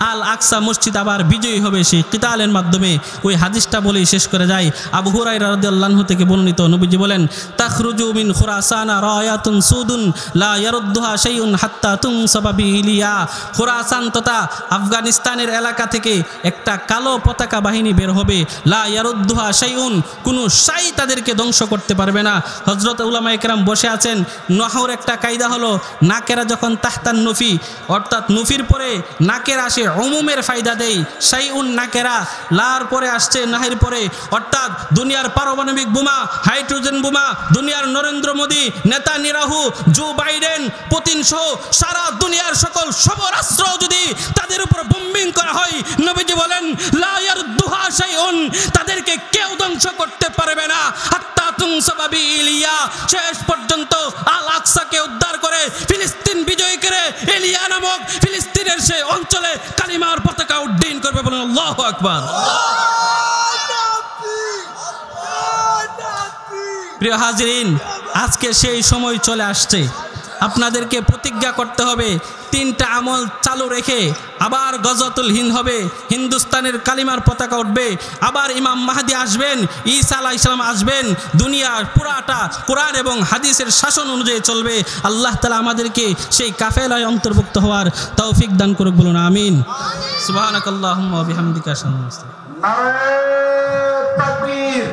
আল আকসা মসজিদ আবার বিজয়ী হবে সেই কিতালের মাধ্যমে। ওই হাদিসটা বলেই শেষ করে যায়। আবু হুরায়রা রাদিয়াল্লাহু আনহু থেকে বর্ণিত, নবীজি বলেন, তাখরুজু মিন খুরাসানা রায়াতুন সুদুন লা ইয়ারুদ্দুহা শাইউন হাত্তা তুনসাবা বিইলিয়া। খুরাসান তথা আফগানিস্তানের এলাকা থেকে একটা কালো পতাকা বাহিনী বের হবে। লা ইয়ারুদ্দুহা শাইউন, কোনো শাই তাদেরকে ধ্বংস করতে পারবে না। হযরত উলামায়ে কেরাম বসে আছেন। নহর একটা কায়দা হলো, নাকেরা যখন তাহতান নফি, অর্থাৎ নফির পরে নাকের আসে, উমুমের ফায়দা দেয়। শাইউন নাকেরা, লার পরে আসছে নাহির পরে, অর্থাৎ দুনিয়ার পারমাণবিক বোমা, হাইড্রোজেন বোমা, দুনিয়ার Narendra Modi, Netanyahu, Joe Biden, Putin সহ সারা দুনিয়ার সকল সমরাস্ত্র যদি তাদের উপর বোম্বিং করা হয়, নবীজি বলেন লা ইয়ারুদ্দুহা শাইউন, তাদেরকে কেউ ধ্বংস করতে পারবে না। হাত্তা তুনসাবা বিইলিয়া, শেষ পর্যন্ত আল আকসাকে উদ্ধার করে ফিলিস্তিন বিজয় করে এলিয়া নামক ফিলিস্তিনের সেই অঞ্চলে কালিমার পতাকা উড্ডীন করবে। বলেন আল্লাহু আকবার। প্রিয় হাজিরিন, আজকে সেই সময় চলে আসছে। আপনাদেরকে প্রতিজ্ঞা করতে হবে, 3টা আমল চালু রেখে আবার গজওয়াতুল হিন্দ হবে, হিন্দুস্তানের কালিমার পতাকা উঠবে, আবার ইমাম মাহদি আসবেন, ঈসা আলাইহিস সালাম আসবেন, দুনিয়ার পুরাটা কোরআন এবং হাদিসের শাসন অনুযায়ী চলবে। আল্লাহ তাআলা আমাদেরকে সেই কাফেলায় অন্তর্ভুক্ত হওয়ার তৌফিক দান করুক। বলুন আমিন। সুবহানাকাল্লাহুম্মা ওয়া বিহামদিকা আশহাদু আল্লা ইলাহা ইল্লা আনতা, নারে তাকবীর।